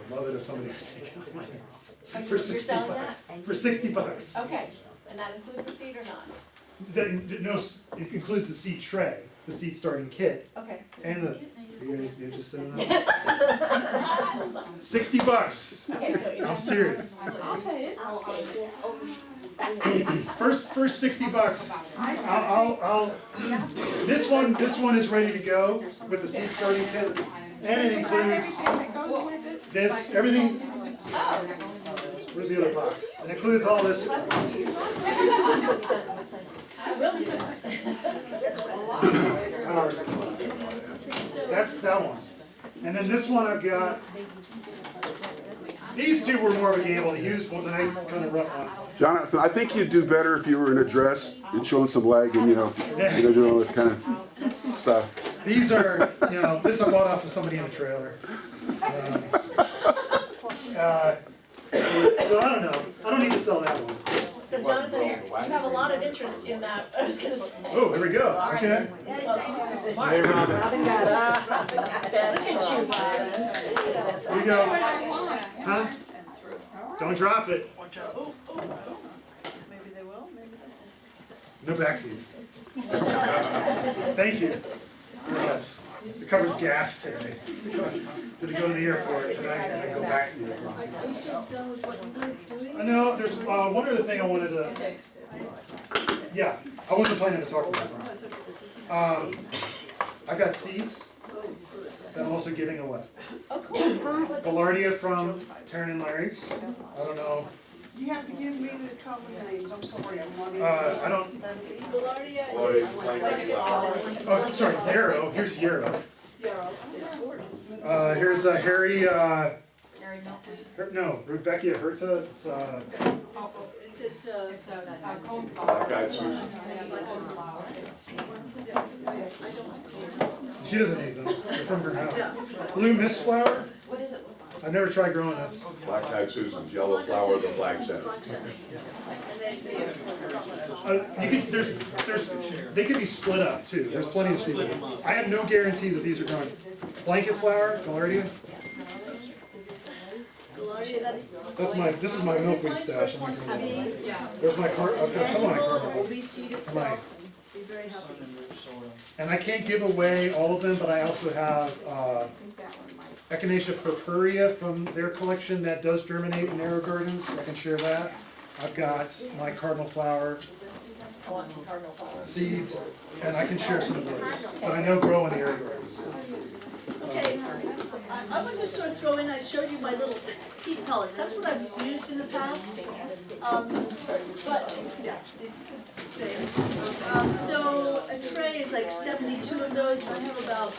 I'd love it if somebody would take it off my hands. For You're selling that? For $60. Okay, and that includes the seed or not? No, it includes the seed tray, the seed starting kit, Okay. and the. You're interested in that? $60. Okay, so I'm serious. I'll pay it. I'll take it. First $60. I'll. This one is ready to go with the seed starting kit, and it includes this everything. Where's the other box? It includes all this. Power supply. That's that one. And then this one I've got. These two were more of a gamble. To use one, the nice kind of rough ones. Jonathan, I think you'd do better if you were in a dress and showing some leg and, doing all this kind of stuff. These are, this I bought off of somebody in a trailer. So I don't know. I don't need to sell that one. So Jonathan, you have a lot of interest in that, I was gonna say. Oh, there we go. Okay. Smart. Hey, Robin. Look at you, Bob. Here we go. Huh? Don't drop it. Maybe they will, maybe they No backseats. Thank you. Perhaps. It covers gas today. Did we go to the airport tonight and then go back to the airport? I know, there's one other thing I wanted to. Yeah, I wasn't planning to talk about it. I've got seeds that I'm also giving away. Oh, cool. Gaillardia from Teryn and Larry's. I don't know. You have to give me the common names, I'm sorry, I'm not. I don't. Oh, sorry, Yarrow. Here's Yarrow. Here's Harry. married milkweed? No, Rebecca Herta, it's, It's a cone Black eyed Susan. She doesn't need them, they're from her house. Blue mist flower, What is it? I've never tried growing this. Black eyed Susan's yellow flower, the flag says. You can, they can be split up too, there's plenty of seeds. I have no guarantee that these are growing. Blanket flower, Gaillardia, this is my milkweed stash. I'm not gonna lie. There's my I've got some of my cardinal. Be very happy. And I can't give away all of them, but I also have, Echinacea purpurea from their collection that does germinate in AeroGardens. I can share that. I've got my cardinal flower I want some cardinal flowers. seeds, and I can share some of those. But I know grow in the AeroGardens. Okay, I would just sort of throw in, I showed you my little peat pellets, that's what I've used in the past. But, yeah, these things. So a tray is like 72 of those, I have about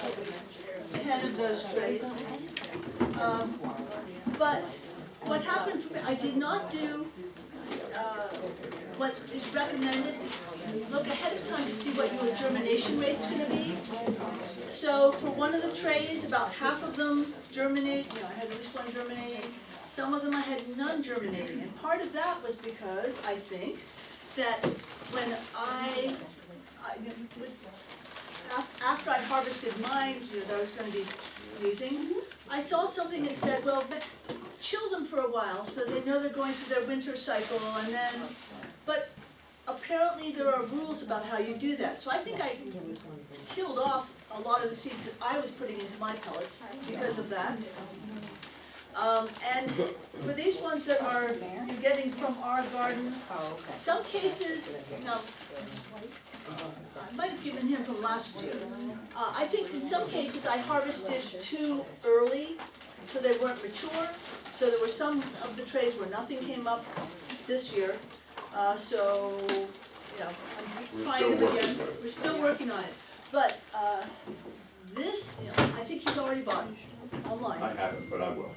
10 of those trays. But what happened for me, I did not do what is recommended. Look ahead of time to see what your germination rate's gonna be. So for one of the trays, about half of them germinate, I had at least one germinating. Some of them I had none germinating, and part of that was because I think that when after I harvested mine, that I was gonna be using, I saw something that said, well, chill them for a while so they know they're going through their winter cycle, and then, but apparently there are rules about how you do that. So I think I killed off a lot of the seeds that I was putting into my pellets because of that. And for these ones that you're getting from our gardens, some cases, now, I might have given him from last year. I think in some cases I harvested too early, so they weren't mature. So there were some of the trays where nothing came up this year. So, I'm trying them again. We're still working on it. But this, I think he's already bought online. I haven't, but I will.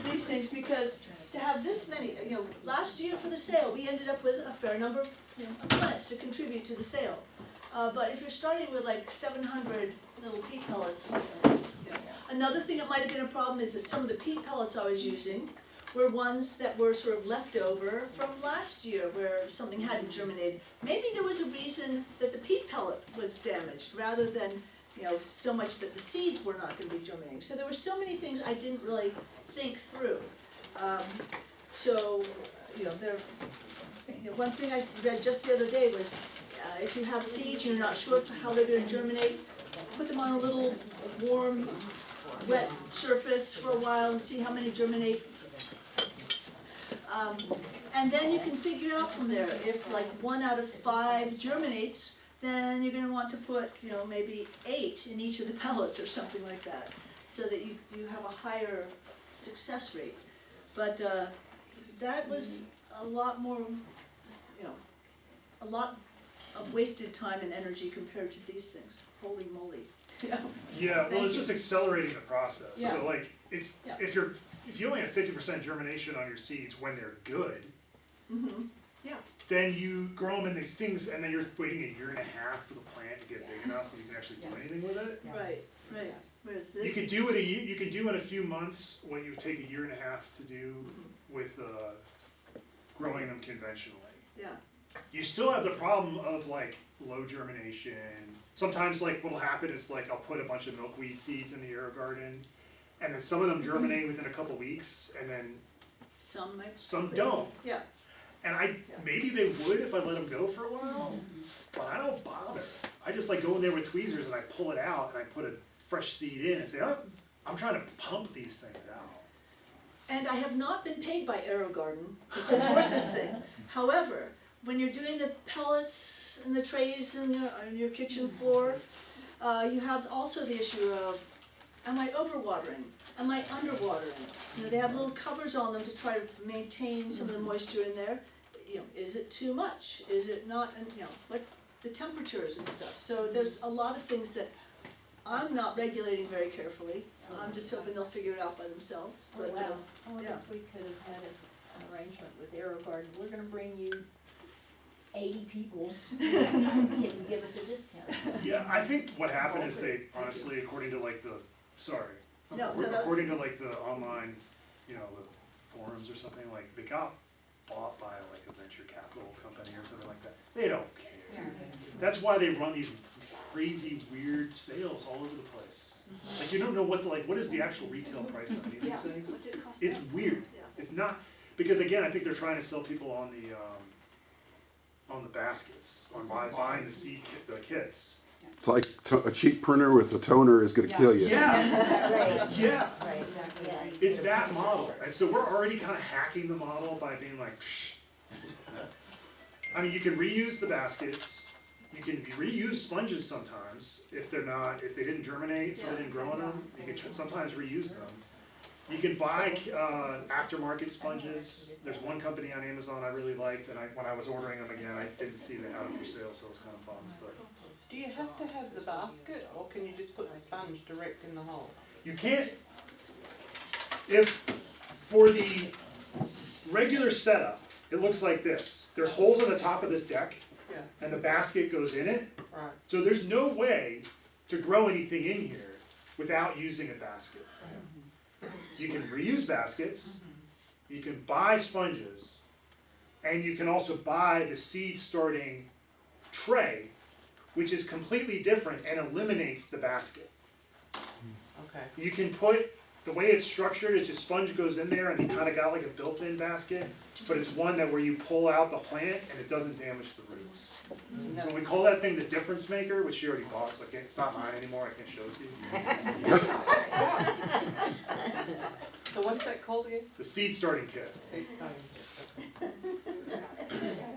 These things, because to have this many, last year for the sale, we ended up with a fair number of plants to contribute to the sale. But if you're starting with like 700 little peat pellets, another thing that might have been a problem is that some of the peat pellets I was using were ones that were sort of left over from last year where something hadn't germinated. Maybe there was a reason that the peat pellet was damaged rather than, so much that the seeds were not going to be germinating. So there were so many things I didn't really think through. One thing I read just the other day was if you have seeds and you're not sure how they're going to germinate, put them on a little warm, wet surface for a while and see how many germinate. And then you can figure out from there, if like 1 out of 5 germinates, then you're gonna want to put, maybe 8 in each of the pellets or something like that, so that you have a higher success rate. But that was a lot more, a lot of wasted time and energy compared to these things. Holy moly. Yeah, well, it's just accelerating the process. Yeah. So like, it's, Yeah. if you only have 50% germination on your seeds when they're good, then you grow them in these things, and then you're waiting 1.5 years for the plant to get big enough where you can actually do anything with it. Right. Whereas this You could do it you could do in a few months what you would take 1.5 years to do with growing them conventionally. Yeah. You still have the problem of like low germination. Sometimes like what'll happen is like I'll put a bunch of milkweed seeds in the AeroGarden, and then some of them germinate within a couple weeks, and then some don't. Yeah. And maybe they would if I let them go for a while, but I don't bother. I just like go in there with tweezers and I pull it out and I put a fresh seed in and say, oh, I'm trying to pump these things out. And I have not been paid by AeroGarden to support this thing. However, when you're doing the pellets and the trays on your kitchen floor, you have also the issue of, am I overwatering? Am I underwatering? They have little covers on them to try to maintain some of the moisture in there. Is it too much? Is it not? What the temperatures and stuff. So there's a lot of things that I'm not regulating very carefully. I'm just hoping they'll figure it out by themselves, Oh, but, wow. I wonder yeah. if we could have had an arrangement with AeroGarden. We're gonna bring you 80 people. Can you give us a discount? Yeah, I think what happened is they, honestly, according to like the, according to like the online, you know, the forums or something, like they got bought by like a venture capital company or something like that. They don't care. That's why they run these crazy, weird sales all over the place. Like you don't know what what is the actual retail price of any of these things? What did it cost It's them? weird. Yeah. It's not, because again, I think they're trying to sell people on the baskets, on buying the seed kit, the kits. It's like a cheap printer with a toner is gonna kill you. Yeah, Right, yeah. right, Exactly. yeah. It's that model, and so we're already kind of hacking the model by being like, psh. I mean, you can reuse the baskets, you can reuse sponges sometimes, if they didn't germinate, so they didn't grow in them, you can sometimes reuse them. You can buy aftermarket sponges. There's one company on Amazon I really liked, and when I was ordering them again, I didn't see they had them for sale, so I was kind of bummed. But Do you have to have the basket, or can you just put the sponge direct in the hole? you can't, if for the regular setup, it looks like this. There's holes in the top of this deck, Yeah, and the basket goes in it. right. So there's no way to grow anything in here without using a basket. You can reuse baskets, you can buy sponges, and you can also buy the seed starting tray, which is completely different and eliminates the basket. Okay. You can put, the way it's structured, it's just sponge goes in there and you kind of got like a built-in basket, but it's one that where you pull out the plant and it doesn't damage the roots. So we call that thing the difference maker, which she already bought, so it's not mine anymore, I can't show it to you. So what's that called again? The seed starting kit. Seed starting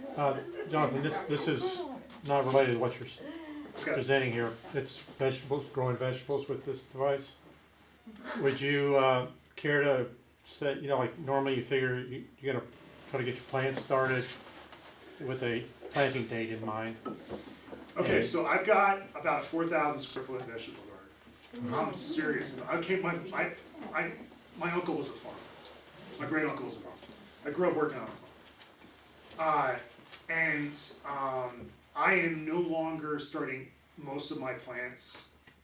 kit. Jonathan, this is not related to what you're Okay. presenting here. It's vegetables, growing vegetables with this device. Would you care to set, like normally you figure you're gonna try to get your plant started with a planting date in mind. Okay, so I've got about a 4,000 square foot vegetable garden. I'm serious. My uncle was a farmer. My great uncle was a farmer. I grew up working on a farm. I am no longer starting most of my plants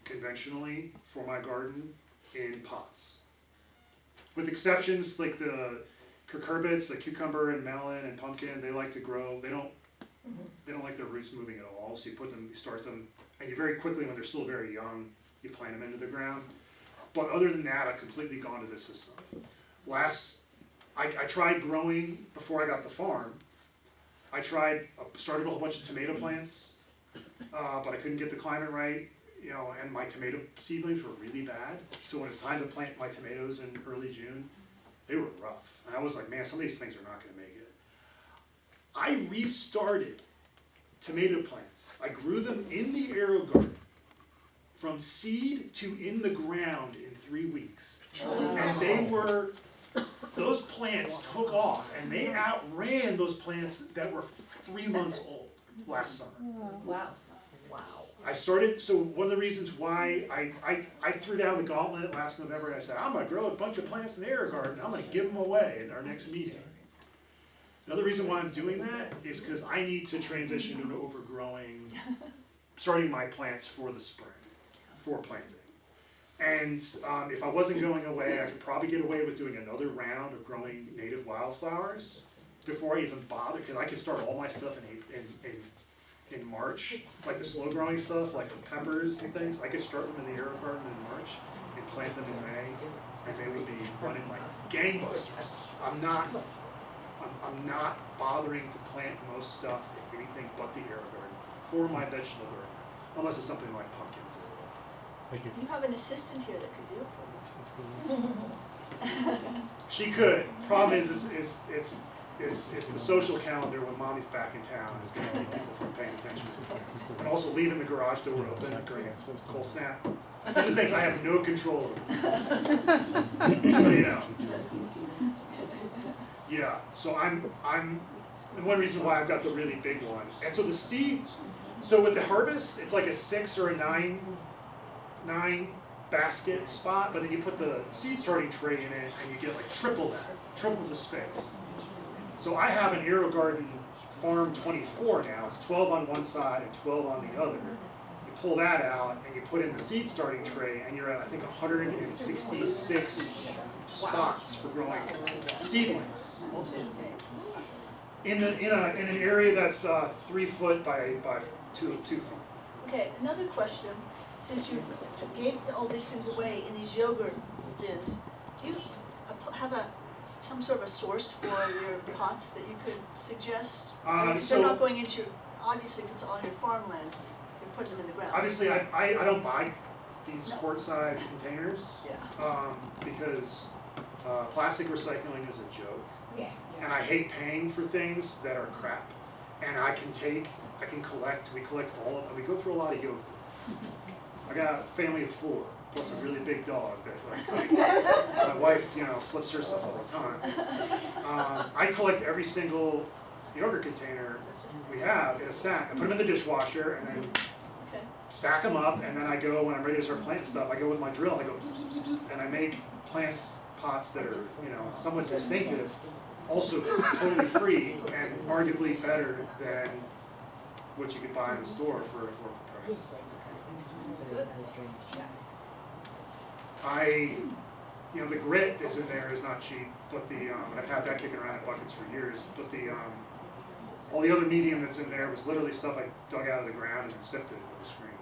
conventionally for my garden in pots. With exceptions like the cucurbits, like cucumber and melon and pumpkin, they like to grow. They don't like their roots moving at all, so you start them, and you very quickly, when they're still very young, you plant them into the ground. But other than that, I've completely gone to this system. I tried growing before I got the farm. I started a whole bunch of tomato plants, but I couldn't get the climate right, and my tomato seedlings were really bad. So when it's time to plant my tomatoes in early June, they were rough. And I was like, man, some of these things are not gonna make it. I restarted tomato plants. I grew them in the AeroGarden from seed to in the ground in 3 weeks. And those plants took off, and they outran those plants that were 3 months old last summer. Wow. So one of the reasons why I threw down the gauntlet last November, and I said, I'm gonna grow a bunch of plants in the AeroGarden, I'm gonna give them away in our next meeting. Another reason why I'm doing that is because I need to transition into overgrowing, starting my plants for the spring, for planting. And if I wasn't going away, I could probably get away with doing another round of growing native wildflowers before I even bother, because I could start all my stuff in March, like the slow growing stuff, like the peppers and things. I could start them in the AeroGarden in March and plant them in May, and they would be running like gangbusters. I'm not bothering to plant most stuff in anything but the AeroGarden for my vegetable garden, unless it's something like pumpkins. Thank you. You have an assistant here that could do it for you. She could. Problem is it's the social calendar when mommy's back in town is going to keep people from paying attention to plants, and also leaving the garage door open during a cold snap. Those are things I have no control over. So yeah. So I'm. And one reason why I've got the really big one, and so the seed. So with the harvest, it's like a 6 or a 9 9 basket spot, but then you put the seed starting tray in it and you get like triple the space. So I have an AeroGarden Farm 24 now. It's 12 on one side and 12 on the other. You pull that out and you put in the seed starting tray and you're at, I think, 166 spots for growing seedlings. In an area that's 3 foot by 2 feet. Okay, another question. Since you gave all these things away in these yogurt bins, do you have some sort of a source for your pots that you could suggest? Because they're not going into, obviously if it's on your farmland, you're putting them in the ground. Obviously, I don't buy these quart-sized containers because plastic recycling is a joke. Yeah. And I hate paying for things that are crap. And we collect all of them. We go through a lot of yogurt. I got a family of 4, plus a really big dog that my wife, slips her stuff all the time. I collect every single yogurt container we have in a stack. I put them in the dishwasher and then stack them up, and then I go, when I'm ready to start planting stuff, I go with my drill and I go, and I make pots that are, somewhat distinctive, also totally free and arguably better than what you could buy in the store for a price. The grit that's in there is not cheap, but and I've had that kicking around in buckets for years, but all the other medium that's in there was literally stuff I dug out of the ground and then sifted with a screen.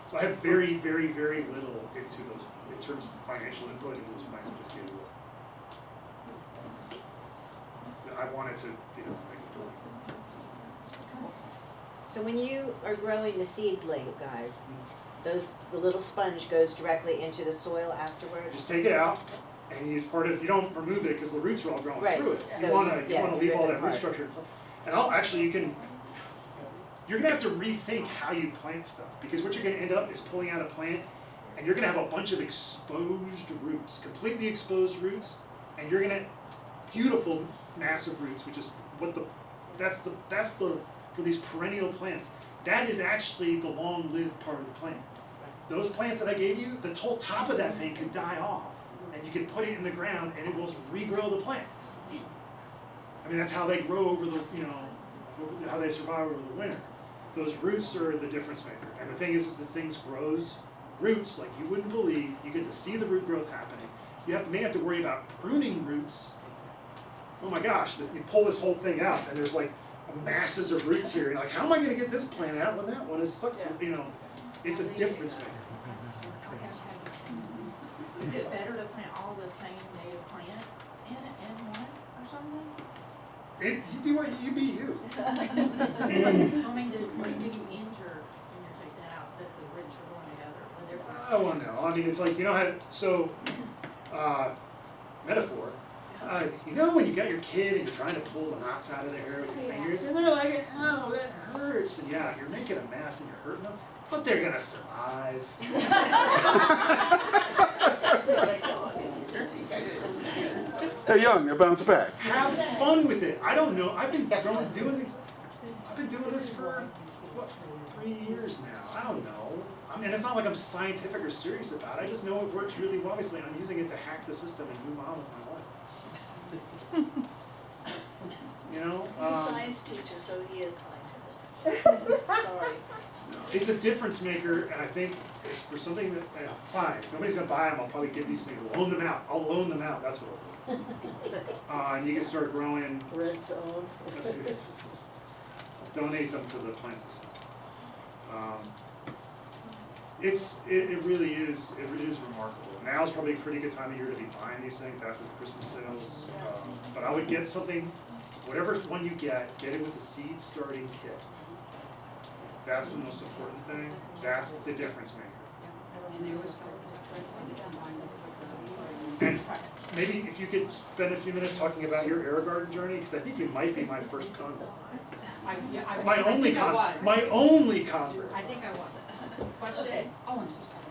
So I have very, very, very little into those, in terms of financial input into those plants I just gave away. I wanted to, make a point. So when you are growing the seedling guy, the little sponge goes directly into the soil afterwards? Just take it out, and you don't remove it because the roots are all growing through it. You So want to leave all that root part. structure. And you're gonna have to rethink how you plant stuff, because what you're gonna end up is pulling out a plant, and you're gonna have a bunch of exposed roots, completely exposed roots, and you're gonna beautiful massive roots, which is that's the for these perennial plants. That is actually the long-lived part of the plant. Those plants that I gave you, the whole top of that thing could die off, and you could put it in the ground, and it will regrow the plant. I mean, that's how they grow over the, how they survive over the winter. Those roots are the difference maker. And the thing is this thing grows roots like you wouldn't believe. You get to see the root growth happening. You may have to worry about pruning roots. Oh my gosh, you pull this whole thing out, and there's like masses of roots here. And like, how am I going to get this plant out when that one is stuck to, it's a difference maker. Is it better to plant all the same native plants in one or something? You do what you be you. I mean, do you injure when you're taking it out that the roots are going together when they're? Oh, well, no. I mean, it's like, metaphor. When you got your kid and you're trying to pull the knots out of their hair with your fingers, and they're like, oh, that hurts. And yeah, you're making a mess and you're hurting them, but they're going to survive. They're young, they'll bounce back. Have fun with it. I don't know. I've been doing this for, 3 years now. I don't know. I mean, it's not like I'm scientific or serious about it. I just know it works really well, obviously, and I'm using it to hack the system and move on with my life. He's a science teacher, so he is scientific. Sorry. It's a difference maker, and I think it's for something that, fine, if nobody's going to buy them, I'll probably give these things, loan them out. I'll loan them out, that's what I'll do. And you can start growing. Rent to own. Donate them to the plant system. It really is remarkable. Now's probably a pretty good time of year to be buying these things after the Christmas sales. But I would get something, whatever one you get it with the seed starting kit. That's the most important thing. That's the difference maker. And maybe if you could spend a few minutes talking about your AeroGarden journey, because I think you might be my first convert. My only convert. I think I was. Question? Oh, I'm so sorry.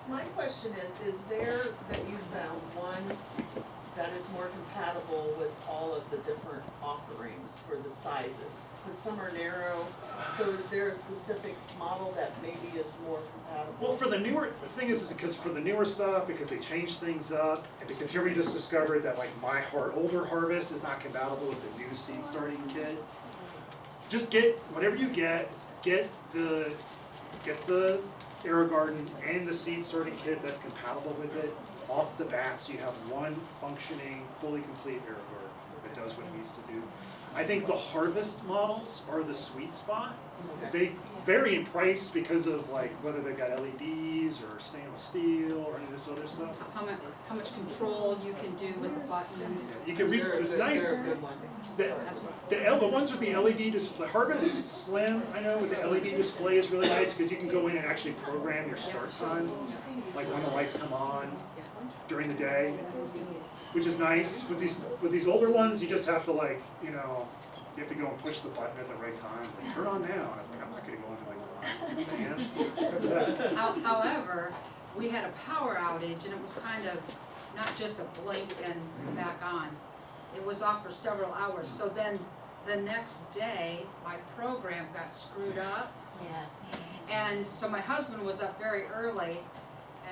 My question is there that you found one that is more compatible with all of the different offerings for the sizes? Because some are narrow, so is there a specific model that maybe is more compatible? Well, for the newer, the thing is because for the newer stuff, because they change things up, and because here we just discovered that like my older harvest is not compatible with the new seed starting kit. Just get whatever you get the AeroGarden and the seed starting kit that's compatible with it off the bat, so you have one functioning, fully complete AeroGarden that does what it needs to do. I think the harvest models are the sweet spot. They vary in price because of like whether they've got LEDs or stainless steel or any of this other stuff. How much control you can do with the buttons. You can read, it's nice. The ones with the LED display, the Harvest Slim, I know, with the LED display is really nice because you can go in and actually program your start time, like when the lights come on during the day, which is nice. With these older ones, you just have to like, you have to go and push the button at the right time. It's like, turn on now. And I was like, I'm not going to go into like 6 a.m. However, we had a power outage and it was kind of not just a blink and back on. It was off for several hours. So then the next day, my program got screwed up. Yeah. And so my husband was up very early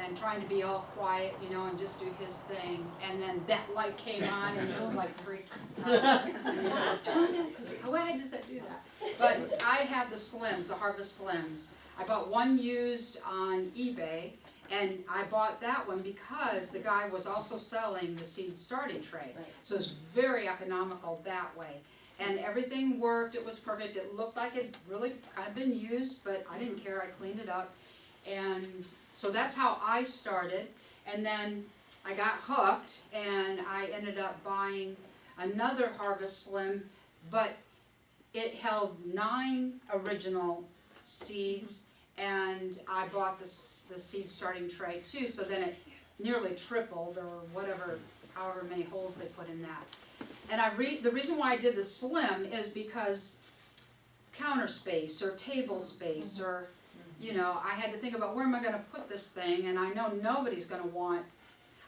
and trying to be all quiet, and just do his thing. And then that light came on and it was like freaking out. And he's like, why does that do that? But I have the Slims, the Harvest Slims. I bought one used on eBay, and I bought that one because the guy was also selling the seed starting tray. Right. So it's very economical that way. And everything worked, it was perfect. It looked like it really kind of been used, but I didn't care, I cleaned it up. And so that's how I started. And then I got hooked and I ended up buying another Harvest Slim, but it held 9 original seeds, and I bought the seed starting tray too, so then it nearly tripled or whatever, however many holes they put in that. And the reason why I did the Slim is because counter space or table space or, I had to think about where am I gonna put this thing, and I know nobody's gonna want,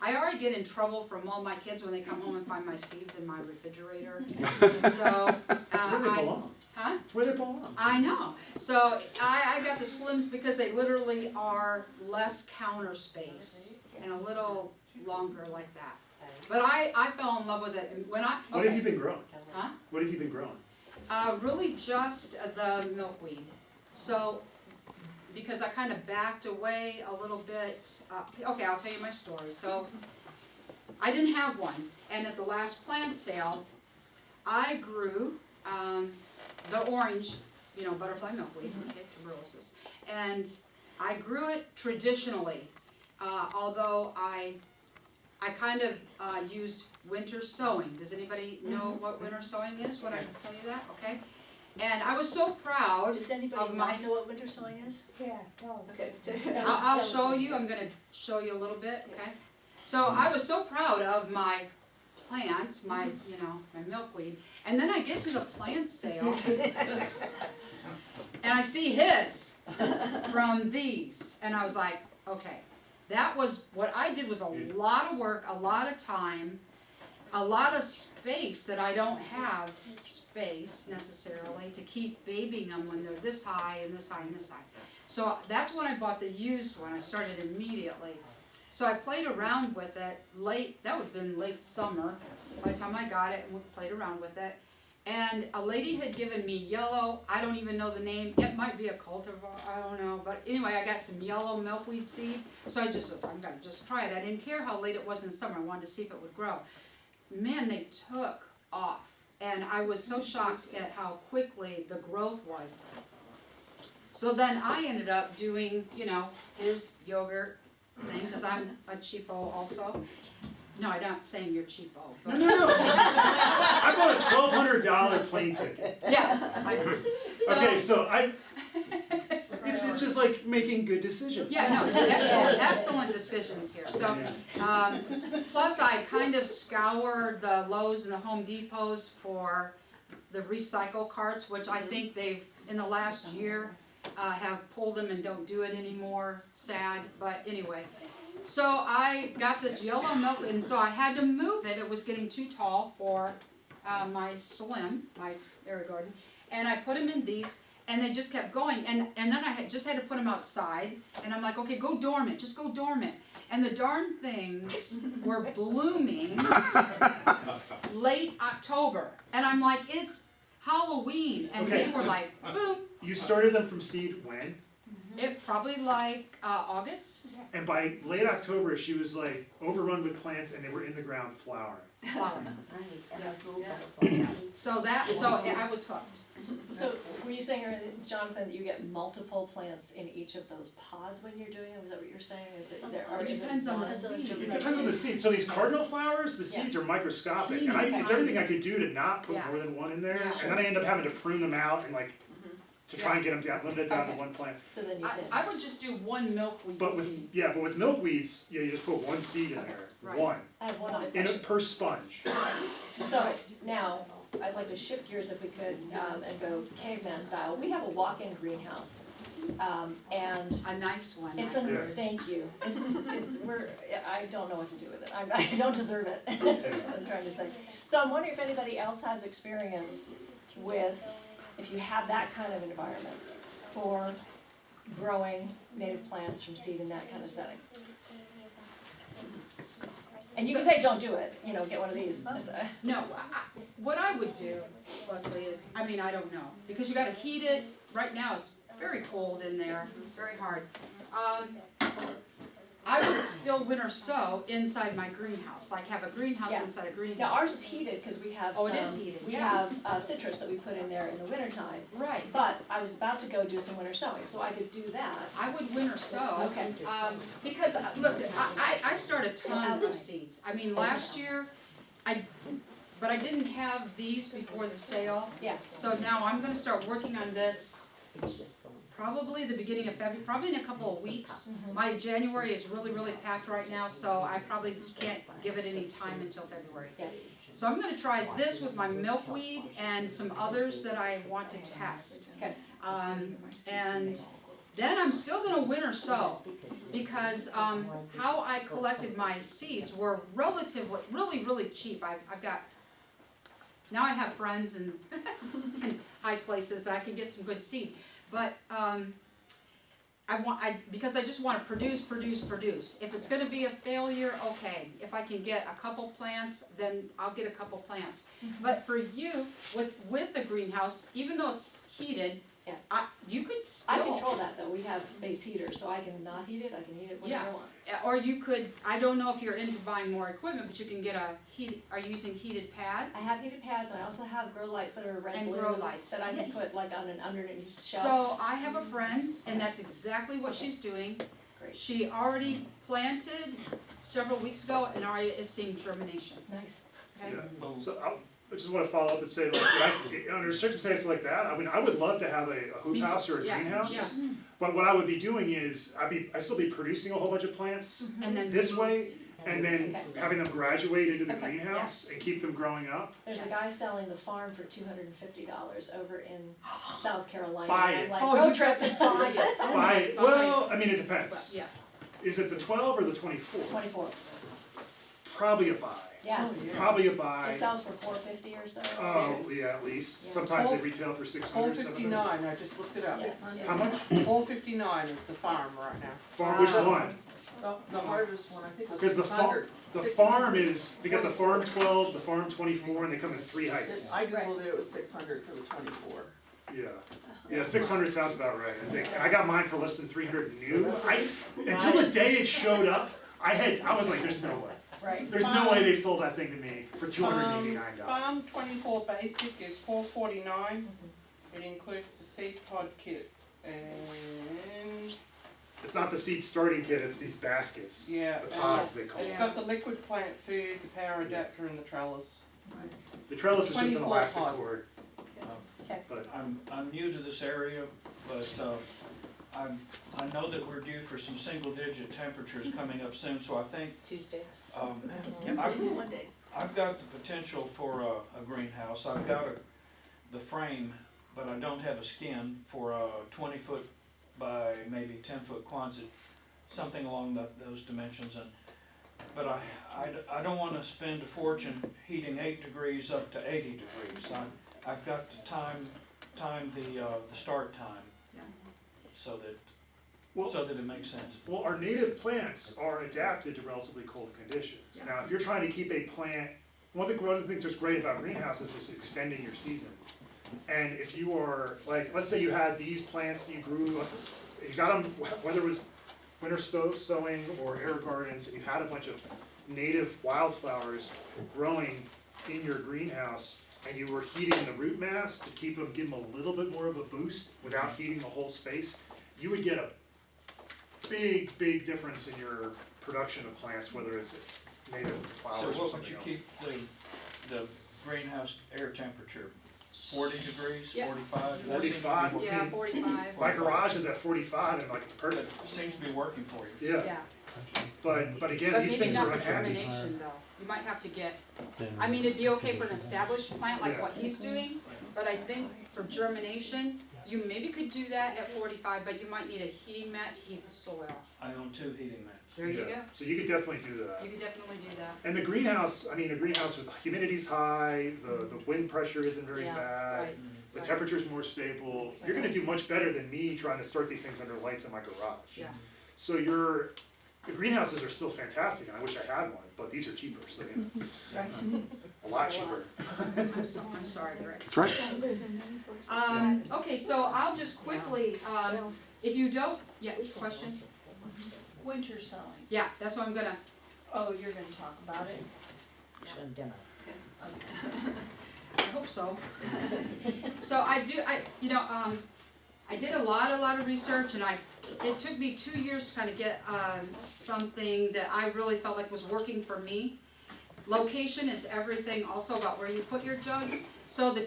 I already get in trouble from all my kids when they come home and find my seeds in my refrigerator. So, It's where they belong. Huh? It's where they belong. I know. So I got the Slims because they literally are less counter space and a little longer like that. But I fell in love with it. And when What have you been growing? Huh? What have you been growing? Really just the milkweed. So, because I kind of backed away a little bit. Okay, I'll tell you my story. So, I didn't have one. And at the last plant sale, I grew the orange, butterfly milkweed, okay, tuberoses. And I grew it traditionally, although I kind of used winter sowing. Does anybody know what winter sowing is? What I can tell you that? Okay. And I was so proud. Does anybody of my, know what winter sowing is? Yeah, tell us. Okay. I'll show you. I'm going to show you a little bit. Okay. So I was so proud of my plants, my milkweed, and then I get to the plant sale, and I see his from these, and I was like, okay. That was, what I did was a lot of work, a lot of time, a lot of space that I don't have space necessarily to keep babying them when they're this high and this high and this high. So that's when I bought the used one. I started immediately. So I played around with it that would have been late summer by the time I got it, and we played around with it. And a lady had given me yellow, I don't even know the name, it might be a cultivar, I don't know, but anyway, I got some yellow milkweed seed, so I'm gonna just try it. I didn't care how late it was in summer, I wanted to see if it would grow. Man, they took off, and I was so shocked at how quickly the growth was. So then I ended up doing, his yogurt thing, because I'm a cheapo also. No, I'm not saying you're cheapo. But No. I bought a $1,200 plane ticket. Yeah. Okay, so it's just like making good decisions. Yeah, no, it's excellent decisions here. So, plus I kind of scoured the Lowe's and the Home Depots for the recycle carts, which I think they've, in the last year, have pulled them and don't do it anymore. Sad, but anyway. So I got this yellow milk, and so I had to move it. It was getting too tall for my AeroGarden, and I put them in these, and they just kept going. And then I just had to put them outside, and I'm like, okay, go dormant, just go dormant. And the darn things were blooming late October, and I'm like, it's Halloween, and Okay. they were like, boom. You started them from seed when? It probably like August. And by late October, she was like overrun with plants and they were in the ground flowering. Flowering. Yes. So I was hooked. So were you saying, Jonathan, that you get multiple plants in each of those pods when you're doing them? Is that what you're saying? Is it there? It depends on the seed. seed. It depends on the seeds. So these cardinal flowers, the seeds are microscopic. And it's everything I could do to not put more than one in there. Yeah. And then I end up having to prune them out and like, to try and get them down, limited down to one plant. So then you can. I would just do one milkweed But seed. with milkweeds, you just put one seed in there, Right. one, I have one other in question. a, per sponge. So now, I'd like to shift gears if we could, and go caveman style. We have a walk-in greenhouse, and A nice one. it's I a, heard. thank you. I don't know what to do with it. I don't deserve it. That's what I'm trying to say. So I'm wondering if anybody else has experience with, if you have that kind of environment for growing native plants from seed in that kind of setting. And you can say, don't do it, get one of these. No, what I would do, Leslie, is, I don't know, because you gotta heat it. Right now, it's very cold in there, very hard. I would still winter sow inside my greenhouse, like have a greenhouse Yeah. inside a greenhouse. Now ours is heated because we have Oh, it is heated, we yeah. have citrus that we put in there in the wintertime. Right. But I was about to go do some winter sowing, so I could do that. I would winter sow. Okay. Because, look, I start a ton of seeds. Last year, but I didn't have these before the sale. Yeah. So now I'm gonna start working on this probably the beginning of February, probably in a couple of weeks. My January is really, really packed right now, so I probably can't give it any time until February. Yeah. So I'm gonna try this with my milkweed and some others that I want to test. Okay. And then I'm still gonna winter sow, because how I collected my seeds were relatively, really cheap. I've got, now I have friends in high places, I can get some good seed. But because I just want to produce. If it's going to be a failure, okay. If I can get a couple plants, then I'll get a couple plants. But for you, with the greenhouse, even though it's heated, yeah. You could still. I control that though. We have space heaters, so I can not heat it. I can heat it whenever I want. Or you could, I don't know if you're into buying more equipment, but you can get are you using heated pads? I have heated pads, and I also have grow lights that are red And blue grow lights. that I can put like on an underneath shelf. So I have a friend, and that's exactly what she's doing. Great. She already planted several weeks ago and already is seeing germination. Nice. Okay? Yeah. So I just want to follow up and say, under circumstances like that, I would love to have a hoop Me too. house or a Yeah, greenhouse. yeah. But what I would be doing is, I'd still be producing a whole bunch of plants And then this way, and then Okay. having them graduate into the Okay, greenhouse and keep them growing up. There's a guy selling the farm for $250 over in South Carolina. Buy I'm it. like, Oh, road you trip. have to buy it. Oh Buy my it. God. Well, it depends. Well, yeah. Is it the 12 or the 24? 24. Probably a buy. Yeah. Probably a buy. It sells for $450 or so. Oh, yeah, at least. Yeah. Sometimes they retail for 600, 700. $4.59, I just looked it up. Yeah. How much? $4.59 is the farm right now. Farm, which one? The hardest one, I think was Because the 600. the farm is, they got the farm 12, the farm 24, and they come in 3 heights. I googled it was 600 for the 24. Yeah. Yeah, 600 sounds about right, I think. And I got mine for less than 300 new. Until the day it showed up, I was like, there's no way. Right. There's no way they sold that thing to me for $289. Farm 24 basic is $4.49. It includes the seed pod kit and It's not the seed starting kit, it's these baskets. yeah, The pods, they call it's them. got the liquid plant food, the power adapter, and the trellis. The trellis is just an 24 elastic pod. cord. Okay. But I'm new to this area, but I know that we're due for some single-digit temperatures coming up soon, so I think Tuesday. I've got the potential for a greenhouse. I've got the frame, but I don't have a skin for a 20-foot by maybe 10-foot Quonset something along those dimensions, but I don't wanna spend a fortune heating 8 degrees up to 80 degrees. I've got to time the start time, Yeah. so that it makes sense. Well, our native plants are adapted to relatively cold conditions. Yeah. Now, if you're trying to keep a plant, one of the things that's great about greenhouses is extending your season. And if you are, like, let's say you had these plants that you grew, you got them, whether it was winter sowing or AeroGardens, and you had a bunch of native wildflowers growing in your greenhouse, and you were heating the root mass to give them a little bit more of a boost without heating the whole space, you would get a big difference in your production of plants, whether it's native flowers So or what would something you else. keep the greenhouse air temperature? 40 degrees, Yeah. 45? 45. Yeah, 45. My garage is at 45 and like perfect. That seems to be working for you. Yeah, Yeah. but again, But these maybe things not are for untrained. germination though. You might have to get, I mean, it'd be okay for an established plant like Yeah. what he's doing, but I think for germination, you maybe could do that at 45, but you might need a heating mat to heat the soil. I own 2 heating mats. There you Yeah. go. So you could definitely do that. You could definitely do that. And the greenhouse, I mean, a greenhouse with humidity's high, the wind pressure isn't very Yeah, bad, right. the right. temperature's more stable. You're gonna do much better than me trying to start these things under lights in my garage. Yeah. So the greenhouses are still fantastic, and I wish I had one, but these are cheaper, so you know, a lot cheaper. I'm sorry, Rick. That's right. Okay, so I'll just quickly, if you don't, yeah, question? Winter sowing. Yeah, that's what I'm gonna, Oh, you're gonna talk about it? Should demo. I hope so. So I did a lot of research, and it took me 2 years to kind of get something that I really felt like was working for me. Location is everything, also about where you put your jugs. So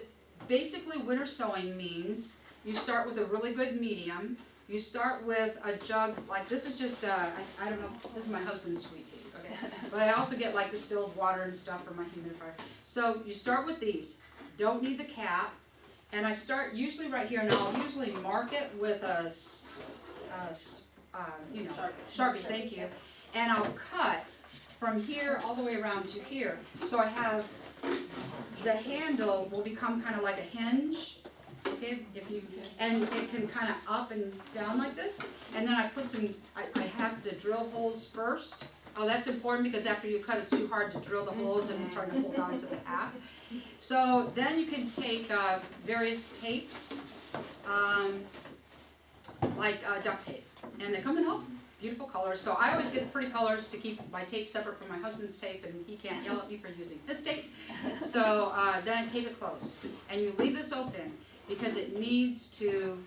basically winter sowing means you start with a really good medium. You start with a jug, like this is just, I don't know, this is my husband's sweet tea, okay? But I also get like distilled water and stuff for my humidifier. So you start with these, don't need the cap. And I start usually right here, and I'll usually mark it with a Sharpie, thank you. And I'll cut from here all the way around to here. So I have, the handle will become kind of like a hinge. Okay, and it can kind of up and down like this, and then I put some, I have to drill holes first. Oh, that's important because after you cut, it's too hard to drill the holes and try to hold on to the cap. So then you can take various tapes, like duct tape, and they come in all beautiful colors. So I always get the pretty colors to keep my tape separate from my husband's tape, and he can't yell at me for using his tape. So then I tape it closed, and you leave this open. Because it needs to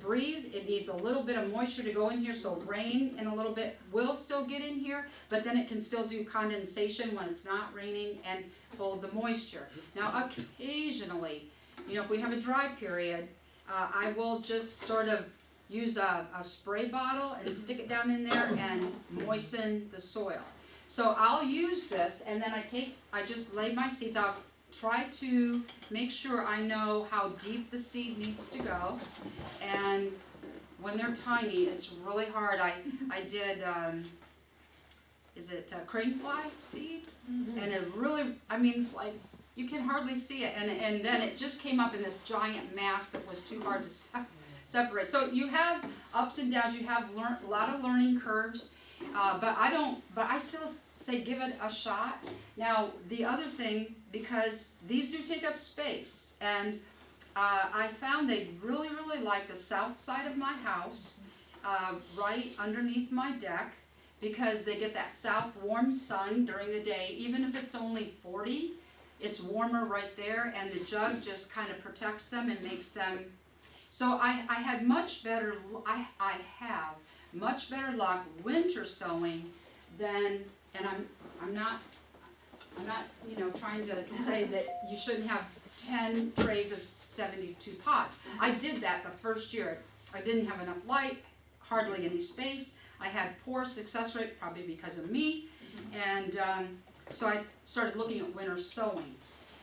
breathe, it needs a little bit of moisture to go in here, so rain and a little bit will still get in here, but then it can still do condensation when it's not raining and hold the moisture. Now occasionally, if we have a dry period, I will just sort of use a spray bottle and stick it down in there and moisten the soil. So I'll use this, and then I just lay my seeds out. Try to make sure I know how deep the seed needs to go, and when they're tiny, it's really hard. I did, is it crane fly seed? Mm-hmm. And it really, like, you can hardly see it, and then it just came up in this giant mass that was too hard to separate. So you have ups and downs, you have a lot of learning curves. But I still say give it a shot. Now, the other thing, because these do take up space, and I found they really like the south side of my house, right underneath my deck, because they get that south warm sun during the day. Even if it's only 40, it's warmer right there, and the jug just kind of protects them and makes them. So I had much better, I have much better luck winter sowing than, and I'm not trying to say that you shouldn't have 10 trays of 72 pots. I did that the first year. I didn't have enough light, hardly any space. I had poor success rate, probably because of me, and so I started looking at winter sowing.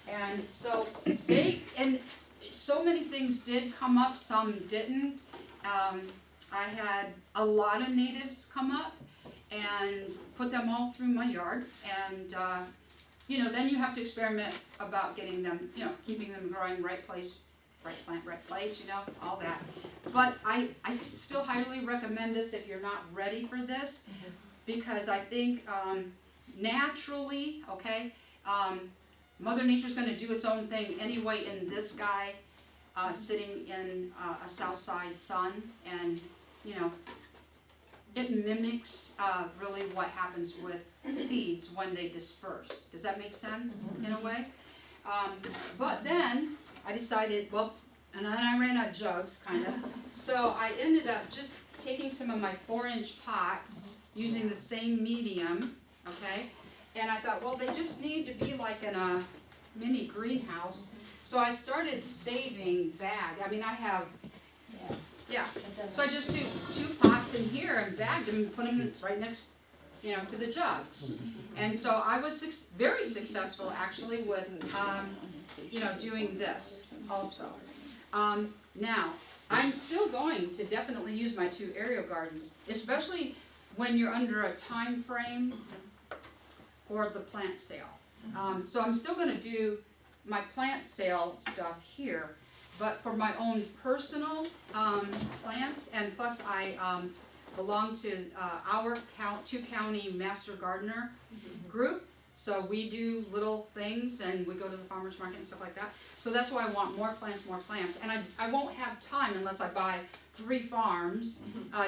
And so so many things did come up, some didn't. I had a lot of natives come up and put them all through my yard, and then you have to experiment about getting them, keeping them growing right place, right plant, right place, all that. But I still highly recommend this if you're not ready for this, because I think naturally, Mother Nature's gonna do its own thing anyway in this guy sitting in a south side sun, and it mimics really what happens with seeds when they disperse. Does that make sense in a way? But then I decided, and then I ran out of jugs, kind of. So I ended up just taking some of my 4-inch pots, using the same medium, and I thought, they just need to be like in a mini greenhouse. So I started saving bags. I mean, I have, so I just took 2 pots in here and bagged them and put them right next, to the jugs. And so I was very successful actually with, doing this also. Now, I'm still going to definitely use my 2 AeroGardens, especially when you're under a time frame for the plant sale. So I'm still going to do my plant sale stuff here, but for my own personal plants, and plus I belong to our 2-county master gardener group. So we do little things, and we go to the farmer's market and stuff like that. So that's why I want more plants. And I won't have time unless I buy 3 farms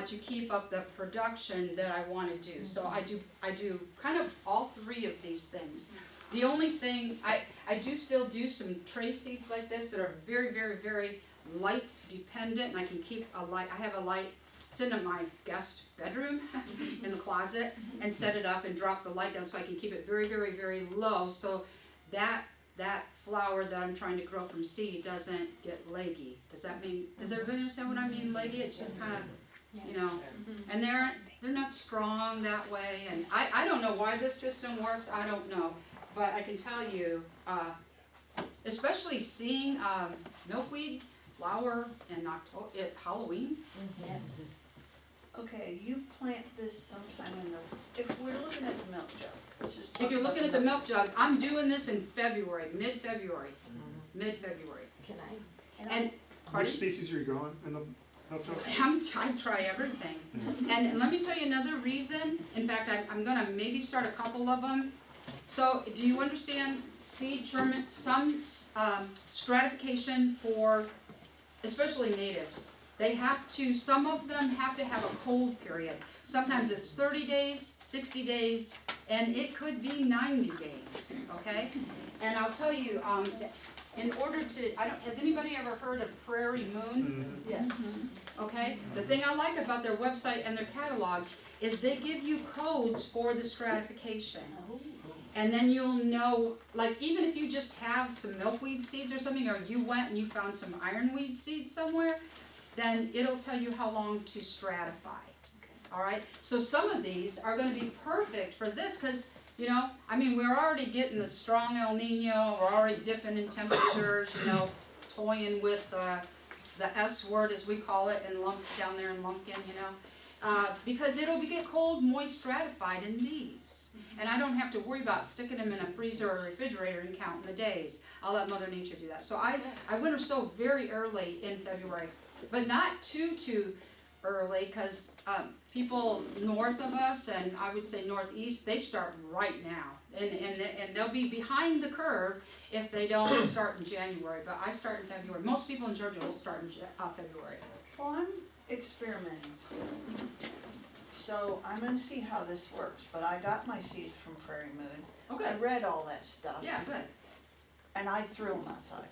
to keep up the production that I want to do. So I do kind of all 3 of these things. The only thing, I do still do some tray seeds like this that are very, very, very light dependent, and I can keep a light. I have a light. It's in my guest bedroom in the closet, and set it up and drop the light down so I can keep it very, very, very low, so that flower that I'm trying to grow from seed doesn't get leggy. Does everybody understand what I mean, leggy? It's just kind of, and they're not strong that way, and I don't know why this system works, I don't know, but I can tell you, especially seeing milkweed flower in Halloween. Okay, you plant this sometime if we're looking at the milk jug, let's just talk If you're about looking at the milk jug, I'm doing this in February, mid-February. Can I? And, Which pardon? species are you growing in the milk jug? I try everything. And let me tell you another reason. In fact, I'm gonna maybe start a couple of them. So, do you understand seed germination, some stratification for, especially natives? Some of them have to have a cold period. Sometimes it's 30 days, 60 days, and it could be 90 days, And I'll tell you, in order to, has anybody ever heard of Prairie Moon? Yes. Okay, the thing I like about their website and their catalogs is they give you codes for the stratification. And then you'll know, like even if you just have some milkweed seeds or something, or you went and you found some ironweed seeds somewhere, then it'll tell you how long to stratify. Alright, so some of these are going to be perfect for this because, we're already getting the strong El Nino, we're already dipping in temperatures, toying with the S word as we call it, and down there in Lumpkin, because it'll get cold, moist, stratified in these. And I don't have to worry about sticking them in a freezer or a refrigerator and counting the days. I'll let Mother Nature do that. So I winter sow very early in February, but not too early, because people north of us, and I would say northeast, they start right now. And they'll be behind the curve if they don't start in January, but I start in February. Most people in Georgia will start in February. Well, I'm experimenting still. So I'm gonna see how this works, but I got my seeds from Prairie Moon. Okay. I read all that stuff. Yeah, good. And I threw them outside.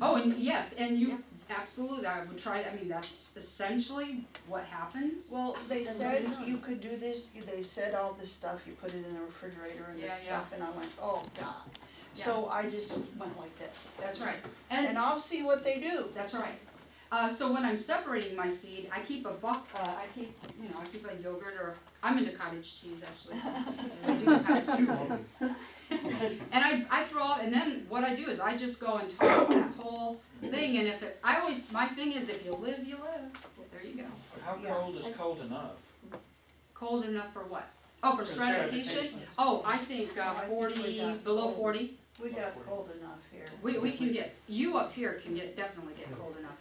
Oh, and yes, and you, absolutely, I would try, that's essentially what happens. Well, they said you could do this, they said all this stuff, you put it in the refrigerator and this stuff, and I went, oh God. Yeah. So I just went like this. That's right. And I'll see what they do. That's right. So when I'm separating my seed, I keep a I keep a yogurt, or I'm into cottage cheese actually. So I do cottage cheese. And I throw off, and then what I do is I just go and toss that whole thing, and my thing is if you live, you live. There you go. How cold is cold enough? Cold enough for what? Oh, for For stratification? stratification. Oh, I think I think we 40, got below cold. 40. We got cold enough here. We can get, you up here can definitely get cold enough.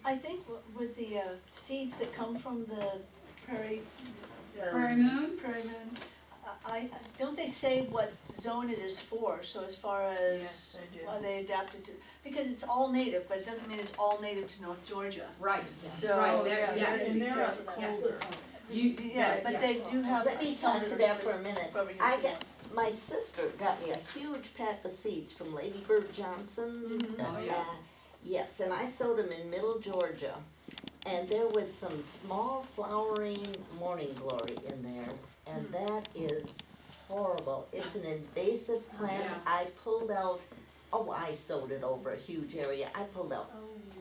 I think with the seeds that come from the prairie Prairie moon? Prairie moon. Don't they say what zone it is for? So as far as Yes, they do. are they adapted to? Because it's all native, but it doesn't mean it's all native to North Georgia. Right. So Right, Yeah, yes. and they're Careful colder. Yes. Yeah, but they do have. Let me some talk to that are that for a specific minute. for every I season. got, my sister got me a huge pack of seeds from Lady Bird Johnson. Oh, yeah. Yes, and I sowed them in Middle Georgia. And there was some small flowering morning glory in there, and that is horrible. It's an invasive plant. Yeah. I pulled out, I sowed it over a huge area. I pulled out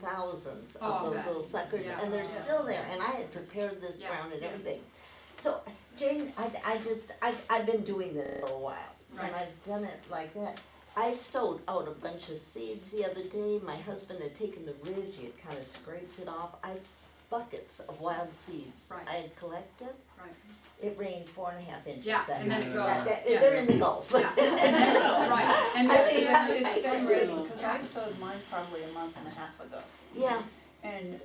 thousands Oh, of those okay. little suckers, Yeah. and they're Yeah. still there, and I had prepared this Yeah. ground and everything. So, Jane, I've been doing this for a while, Right. and I've done it like that. I sowed out a bunch of seeds the other day. My husband had taken the ridge, he had kind of scraped it off. I had buckets of wild seeds Right. I had collected. Right. It rained 4.5 inches Yeah, that and then it night. goes, yes. They're in the Gulf. Yeah. Right, and that's, It's been raining, cause I sowed mine probably a month and a half ago. Yeah, And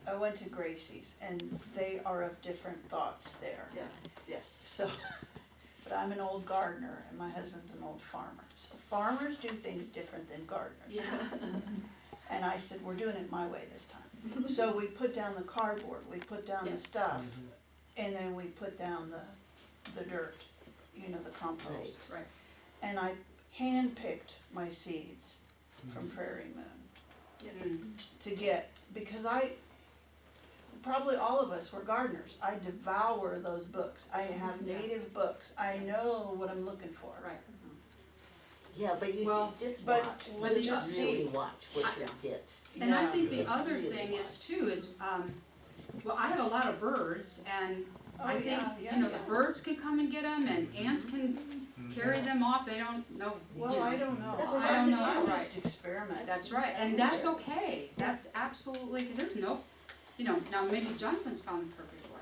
I went to Gracie's and they are of different thoughts there. Yeah, yes. So, but I'm an old gardener and my husband's an old farmer. So farmers do things different than gardeners. yeah. And I said, we're doing it my way this time. So we put down the cardboard, we put down the Yes. stuff, and then we put down the dirt, the compost. Right. And I hand-picked my seeds from Prairie Moon to get, because probably all of us were gardeners. I devour those books. I have native books. I know what I'm looking for. Right. yeah, but you Well, just but watch. we'll You just really see. watch what you get. And I Yeah. think the Yes. other Really thing watch. is too, is, well, I have a lot of birds, and I Oh, think, yeah, yeah, the yeah. birds can come and get them, and ants can carry them off, they don't know. Well, I don't know. That's I don't know, I'm right. just experimenting. That's right, and that's okay, that's absolutely, there's no, now maybe Jonathan's found the perfect way,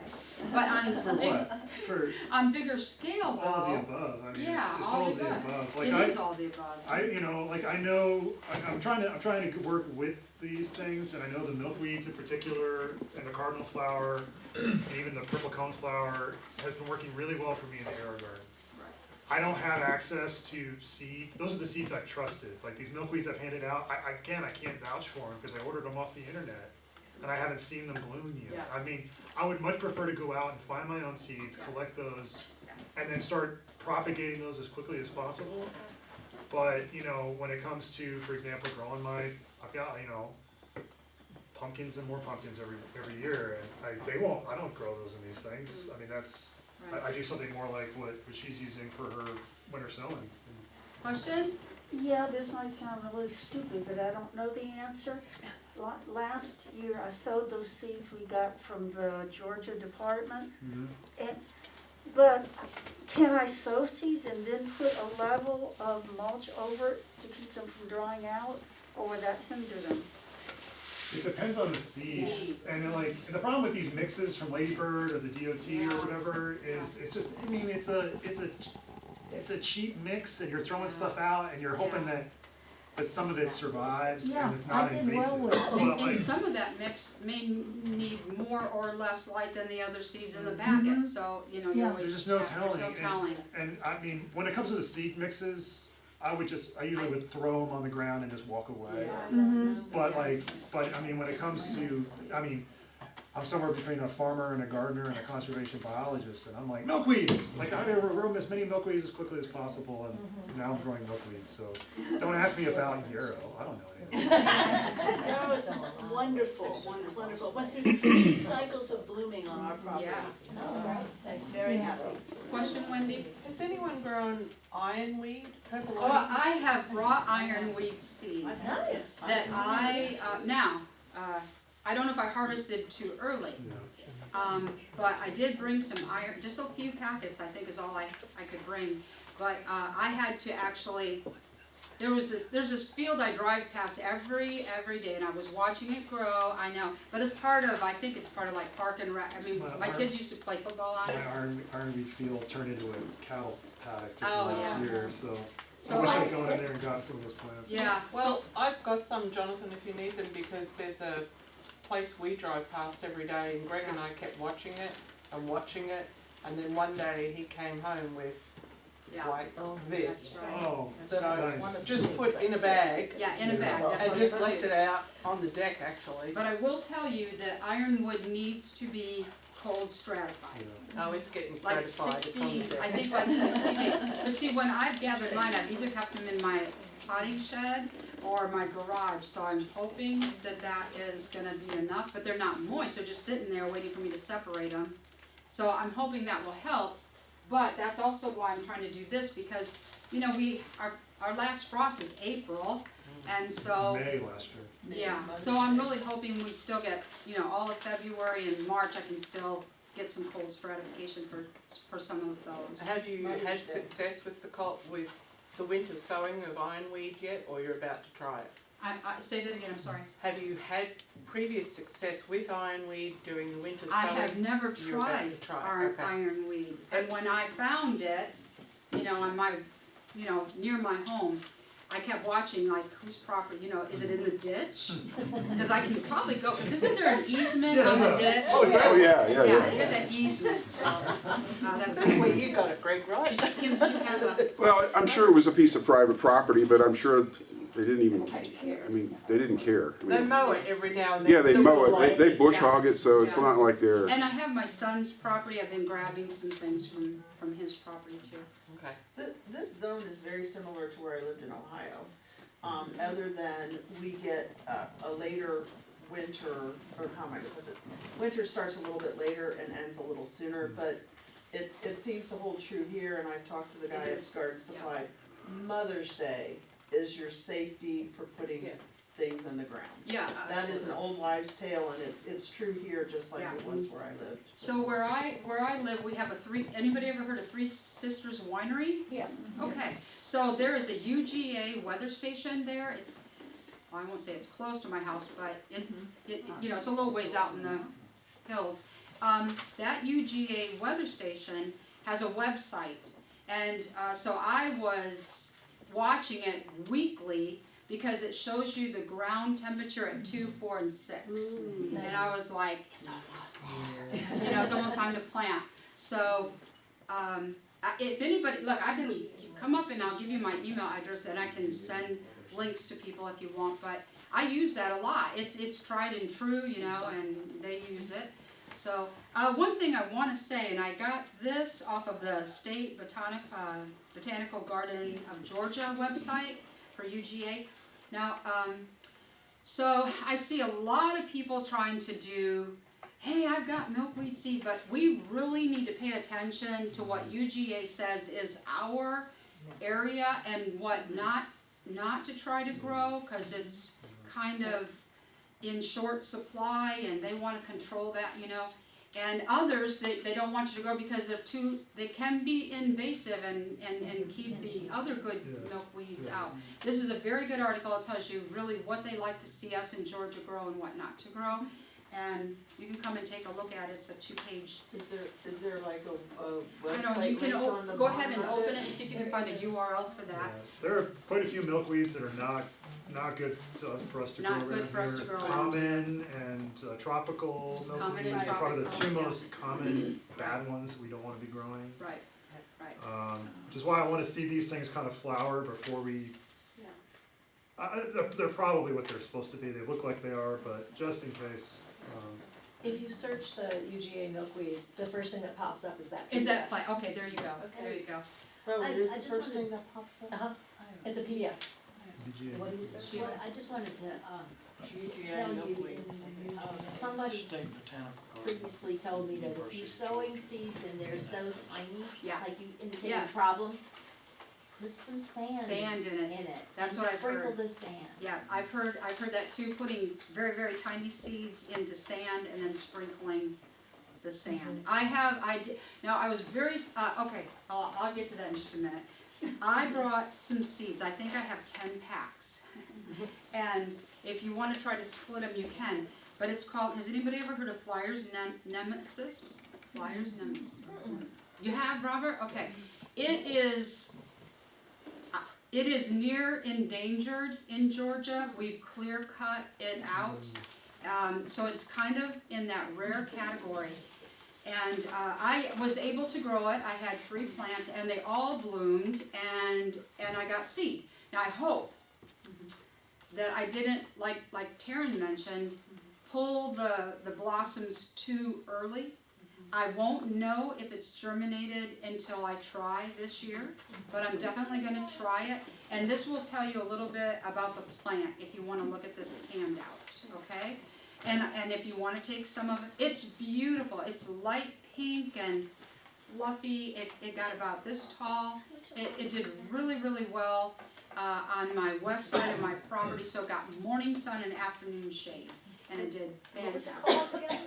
but For on big, what? For on bigger scale all of the though, above, I mean, yeah, it's all all of of the the above. Like it I, is all the above. I'm trying to work with these things, and I know the milkweeds in particular, and the cardinal flower, and even the purple cone flower has been working really well for me in the AeroGarden. I don't have access to seed, those are the seeds I've trusted, like these milkweeds I've handed out, I can't vouch for them, because I ordered them off the internet, and I haven't seen them bloom yet. Yeah. I mean, I would much prefer to go out and find my own seeds, collect those, and then start propagating those as quickly as possible. But, when it comes to, for example, growing I've got, pumpkins and more pumpkins every year, and I don't grow those in these things, I mean, I do something more like what she's using for her winter sowing. Question? Yeah, this might sound really stupid, but I don't know the answer. Last year, I sowed those seeds we got from the Georgia department. But can I sow seeds and then put a level of mulch over it to keep them from drying out, or would that hinder them? It depends on the seeds, and then the problem with these mixes from Ladybird or the DOT or whatever is, it's just, I mean, it's a cheap mix, and you're throwing stuff out, and you're hoping that some of it survives and it's not invasive. And some of that mix may need more or less light than the other seeds in the packet, so, you always, There's just no there's telling. no telling. And I mean, when it comes to the seed mixes, I usually would throw them on the ground and just walk away. But I mean, when it comes to, I'm somewhere between a farmer and a gardener and a conservation biologist, and I'm like, milkweeds! I gotta grow as many milkweeds as quickly as possible, and now I'm growing milkweeds, so don't ask me about yarrow, I don't know anything. Yarrow is wonderful, it's wonderful. Went through 3 cycles of blooming on our property, Yeah. so I'm very happy. Question, Wendy? Has anyone grown ironweed, purple Oh, iron? I have raw ironweed seed Nice. that I don't know if I harvested too early. But I did bring some iron, just a few packets, I think is all I could bring. But I had to actually there's this field I drive past every day, and I was watching it grow, I know, but it's part of, I think it's part of like Park and Rec, I mean, Well, my kids used to play football on My it. Iron Beach field turned into a cattle paddock just Oh, last yes. year, so So I wish I- I'd gone in there and got some of those plants. Yeah, Well, I've got some, Jonathan, if you need them, because there's a place we drive past every day, and Greg and I kept watching it, and then one day he came home with yeah, like this, that's right. Oh, that I nice. just put in a bag, Yeah, in a bag, that's and what just I left do. it out on the deck, actually. But I will tell you that ironwood needs to be cold stratified. Oh, it's getting Like stratified, it's on the 60, deck. I think like 60 days. But see, when I've gathered mine, I've either kept them in my potting shed or my garage, so I'm hoping that that is gonna be enough, but they're not moist, they're just sitting there waiting for me to separate them. So I'm hoping that will help, but that's also why I'm trying to do this, because, you know, our last frost is April, and so. May last year. Yeah, so I'm really hoping we still get, you know, all of February and March, I can still get some cold stratification for some of those. Have you had success with the winter sowing of ironweed yet, or you're about to try it? I say that again, I'm sorry. Have you had previous success with ironweed during the winter I sowing? have never You're about tried to try, okay. ironweed, and when I found it, you know, on my, you know, near my home, I kept watching, like, whose property, you know, is it in the ditch? Because I can probably go, because isn't there an easement on the ditch? Oh, yeah. Yeah, I get that easement, so, that's That's where you got it, Greg, right? Kim, did you have a? Well, I'm sure it was a piece of private property, but I'm sure they didn't even, I mean, they didn't care. I They mean, mow it every now and then. yeah, they so mow we'll it, they bush Yeah. hog it, so it's Yeah. not like they're, And I have my son's property, I've been grabbing some things from his property too. Okay. This zone is very similar to where I lived in Ohio, other than we get a later winter, or how am I gonna put this? Winter starts a little bit later and ends a little sooner, but it seems to hold true here, and I've talked to the guy It at is, Garden Supply. Mother's Day is your safety for putting Yeah. things in the ground. Yeah. That is an old wives' tale, and it's true here, just like Yeah. it was where I lived. So where I live, we have anybody ever heard of Three Sisters Winery? Yeah. Okay, so there is a UGA weather station there, well, I won't say it's close to my house, but it you know, it's a little ways out in the hills. That UGA weather station has a website, and so I was watching it weekly because it shows you the ground temperature at 2, 4, and 6. And I was like, it's almost there. You know, it's almost time to plant. So, if anybody, look, you come up and I'll give you my email address and I can send links to people if you want, but I use that a lot. It's tried and true, you know, and they use it. So, one thing I want to say, and I got this off of the State Botanical Garden of Georgia website for UGA. Now, so I see a lot of people trying to do, hey, I've got milkweed seed, but we really need to pay attention to what UGA says is our area and what not to try to grow, because it's kind of in short supply and they want to control that, you know. And others, they don't want you to grow because they can be invasive and keep the other good milkweeds out. This is a very good article. It tells you really what they like to see us in Georgia grow and what not to grow. And you can come and take a look at it. It's a 2-page. Is there like a I website don't know, you can link on the go ahead and bottom of open it and see if you can find a URL for that. There are quite a few milkweeds that are not good for us to grow Not around good for us to here. grow. Common and tropical Common and milkweeds are probably the two tropical, yeah. most common bad ones we don't want to be growing. Right, right. Which is why I want to see these things kind of flower before we. They're probably what they're supposed to be. They look like they are, but just in case. If you search the UGA milkweed, the first thing that pops up is that. Is that fine? Okay, there you go. Okay. There you go. Oh, I- it is I the just first wanted- thing that pops up? Uh-huh, it's a PDF. What do you say? Well, I just wanted to, UGA tell you, milkweed. somebody State Botanical Garden. previously told me that if you're sowing seeds and they're so tiny, Yeah. like you indicated Yes. problem, put some sand Sand in it. in it. That's and what I've Sprinkle heard. the sand. Yeah, I've heard that too, putting very, very tiny seeds into sand and then sprinkling the sand. Now I was very, okay, I'll get to that in just a minute. I brought some seeds. I think I have 10 packs. And if you want to try to split them, you can. But it's called, has anybody ever heard of Flyers Nemesis? Flyers Nemesis. You have, Robert? Okay. It is near endangered in Georgia. We've clear cut it out. So it's kind of in that rare category. And I was able to grow it. I had 3 plants and they all bloomed and I got seed. Now I hope that I didn't, like Teryn mentioned, pull the blossoms too early. I won't know if it's germinated until I try this year, but I'm definitely going to try it. And this will tell you a little bit about the plant if you want to look at this handout, okay? And if you want to take some of it, it's beautiful. It's light pink and fluffy. It got about this tall. It did really, really well on my west side of my property, so it got morning sun and afternoon shade. And it did fantastic.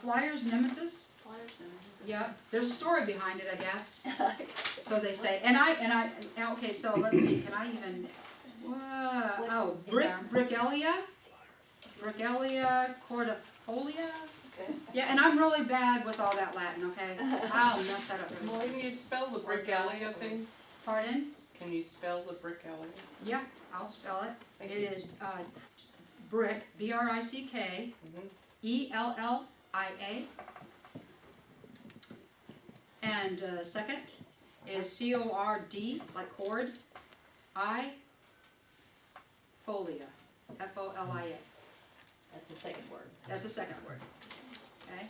Flyers Nemesis. Flyers Nemesis. Yep. There's a story behind it, I guess. So they say. And I okay, so let's see, can I even Brickelia cordifolia. Okay. Yeah, and I'm really bad with all that Latin, okay? I'll mess that up. Can you spell the Brickelia thing? Pardon? Can you spell the Brickelia? Yeah, I'll spell it. It is brick, B-R-I-C-K, E-L-L-I-A. And second is C-O-R-D, like cord, I, folia, F-O-L-I-A. That's the second word. That's the second word, okay?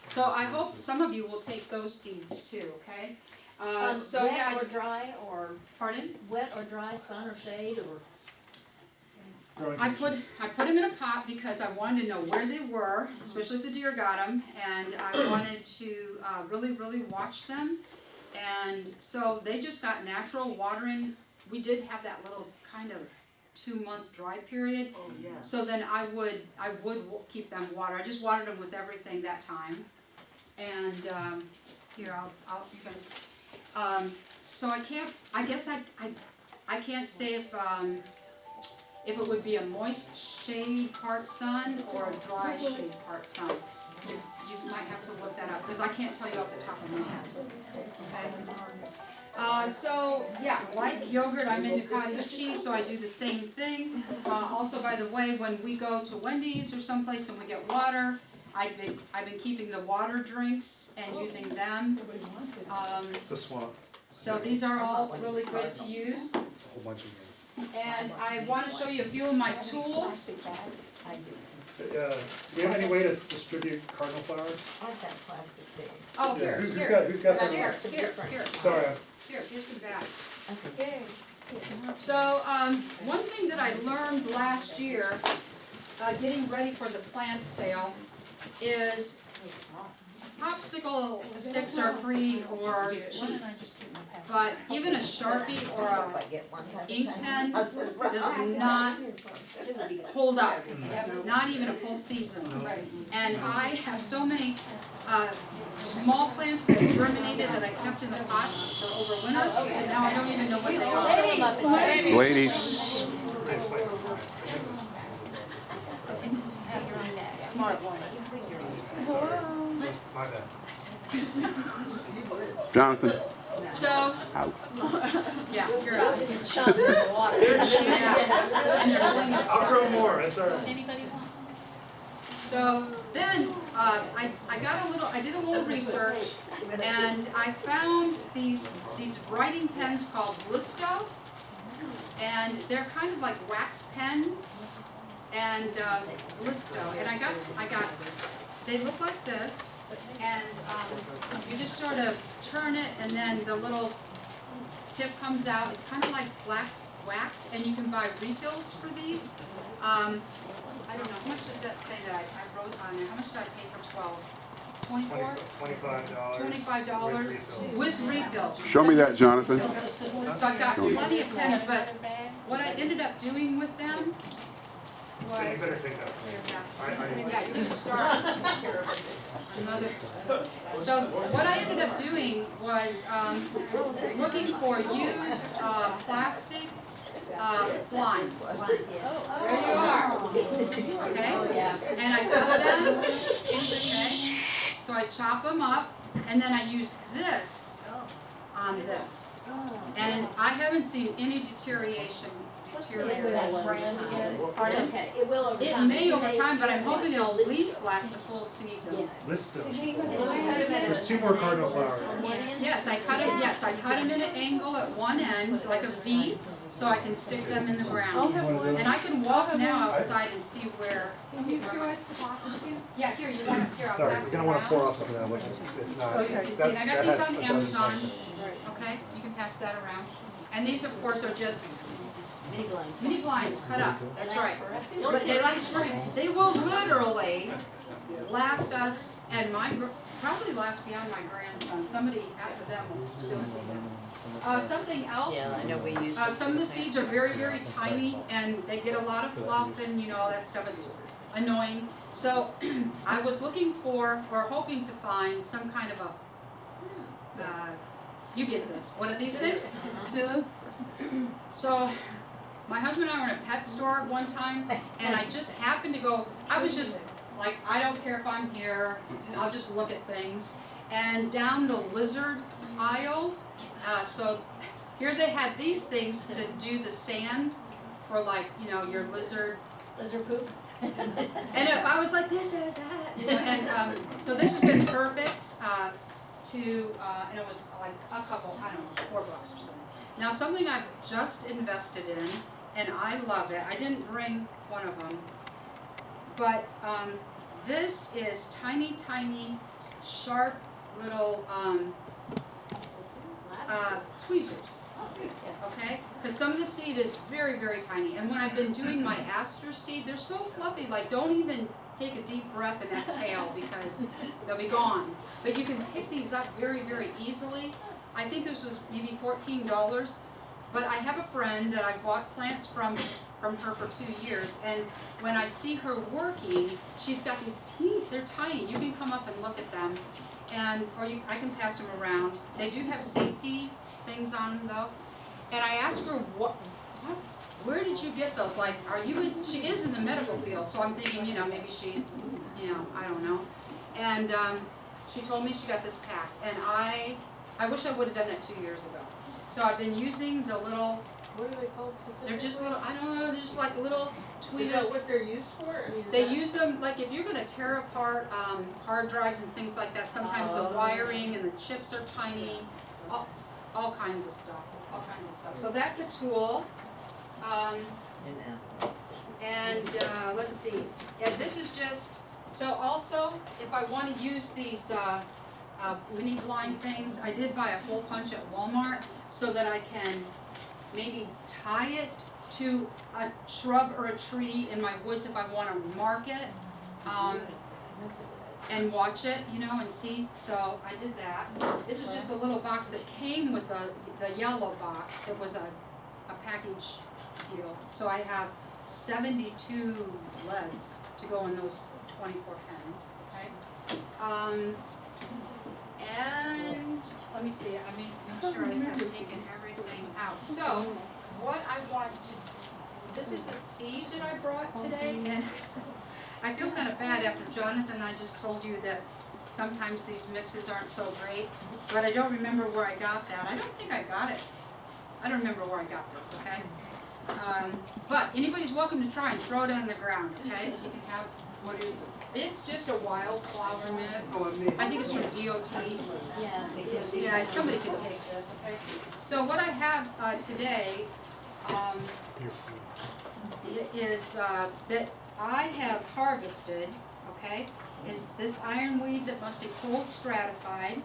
So I hope some of you will take those seeds too, okay? So wet yeah, or dry or? Pardon? Wet or dry, sun or shade or? I put them in a pot because I wanted to know where they were, especially if the deer got them, and I wanted to really, really watch them. And so they just got natural watering. We did have that little kind of 2-month dry period. Oh, yeah. So then I would keep them watered. I just watered them with everything that time. And here I'll you guys. So I guess I can't say if it would be a moist shade part sun or a dry shade part sun. You might have to look that up because I can't tell you off the top of my head. Okay. So yeah, like yogurt, I'm into cottage cheese, so I do the same thing. Also, by the way, when we go to Wendy's or someplace and we get water, I've been keeping the water drinks and using them. The swamp. So these are all really good to use. A whole bunch of them. And I want to show you a few of my tools. Do you have any way to distribute cardinal flowers? I've got plastic bags. Oh, Yeah, here, who's here. got them? Here. Sorry. Here's some bags. So, one thing that I learned last year, getting ready for the plant sale, is popsicle sticks are free or cheap, but even a Sharpie or a ink pen does not hold up, not even a full season. And I have so many small plants that germinated that I kept in the pots for over winter, and now I don't even know what they are. Ladies. Smart one. My bad. Jonathan. So, Out. yeah, you're out. Shove in the water. I'll grow more, that's all right. Anybody want? So then I did a little research, and I found these writing pens called Listo, and they're kind of like wax pens, and Listo, and I got they look like this, and you just sort of turn it, and then the little tip comes out. It's kind of like black wax, and you can buy refills for these. I don't know, how much does that say that I wrote on there? How much did I pay for 12? 24? $25 with refills. Show me that, Jonathan. So I've got plenty of pens, but what I ended up doing with them So you better take that. Yeah, you can start. Another. So what I ended up doing was looking for used plastic blinds. There you are. Okay? And I cut them, okay? So I chop them up, and then I use this on this. And I haven't seen any deterioration. Pardon? Okay, it will over It time. may over time, but I'm hoping it'll at least last a full season. List them. There's 2 more cardinal flowers. Yes, I cut them in an angle at one end, like a V, so I can stick them in the ground. And I can walk now outside and see where. Can you show us the box again? Yeah, here, you want, here, I'll Sorry, pass we're it gonna wanna around. pour off some of that, which it's not. So you can see, and I got these on Amazon, okay, you can pass that around. And these, of course, are just mini blinds cut up, that's right. But they last for, they will literally last us and probably last beyond my grandson. Somebody after them will still see them. Something else. Yeah, I know we used Some of the seeds are very, very tiny and they get a lot of fluff and all that stuff. It's annoying. So I was looking for, or hoping to find some kind of a, you get this, one of these things? So my husband and I were in a pet store one time, and I just happened to go, I was just like, I don't care if I'm here, I'll just look at things. And down the lizard aisle, so here they had these things to do the sand for your lizard poop. And I was like, this is that, and so this has been perfect and it was like a couple, I don't know, $4 or something. Now something I've just invested in, and I love it. I didn't bring one of them, but this is tiny, sharp little tweezers. Okay? Because some of the seed is very, very tiny. And when I've been doing my aster seed, they're so fluffy, like don't even take a deep breath and exhale because they'll be gone. But you can pick these up very, very easily. I think this was maybe $14. But I have a friend that I've bought plants from her for 2 years, and when I see her working, she's got these teeth, they're tiny. You can come up and look at them, I can pass them around. They do have safety things on them though. And I asked her, where did you get those? Like, she is in the medical field, so I'm thinking, maybe she, I don't know. And she told me she got this pack, and I wish I would have done that 2 years ago. So I've been using the little, What are they called specifically? they're just little, I don't know, they're just like little tweezers. Is that what they're used for? I mean, They use them, like if you're gonna tear apart hard drives and things like that, sometimes the wiring and the chips are tiny, all kinds of stuff, So that's a tool. And let's see, yeah, this is just, so also, if I wanna use these mini blind things, I did buy a hole punch at Walmart so that I can maybe tie it to a shrub or a tree in my woods if I want to mark it and watch it, and see. So I did that. This is just a little box that came with the yellow box. It was a package deal. So I have 72 leads to go in those 24 pens. Okay. And let me see, I make sure I have taken everything out. So, what I want to, this is the seed that I brought today, and I feel kind of bad after Jonathan and I just told you that sometimes these mixes aren't so great, but I don't remember where I got that. I don't think I got it. I don't remember where I got this, okay? But anybody's welcome to try and throw it on the ground, okay? You can have, what is it? It's just a wildflower mix. I think it's from DOT. Yeah, somebody can take this, okay? So what I have today is that I have harvested, okay, is this ironweed that must be cold stratified.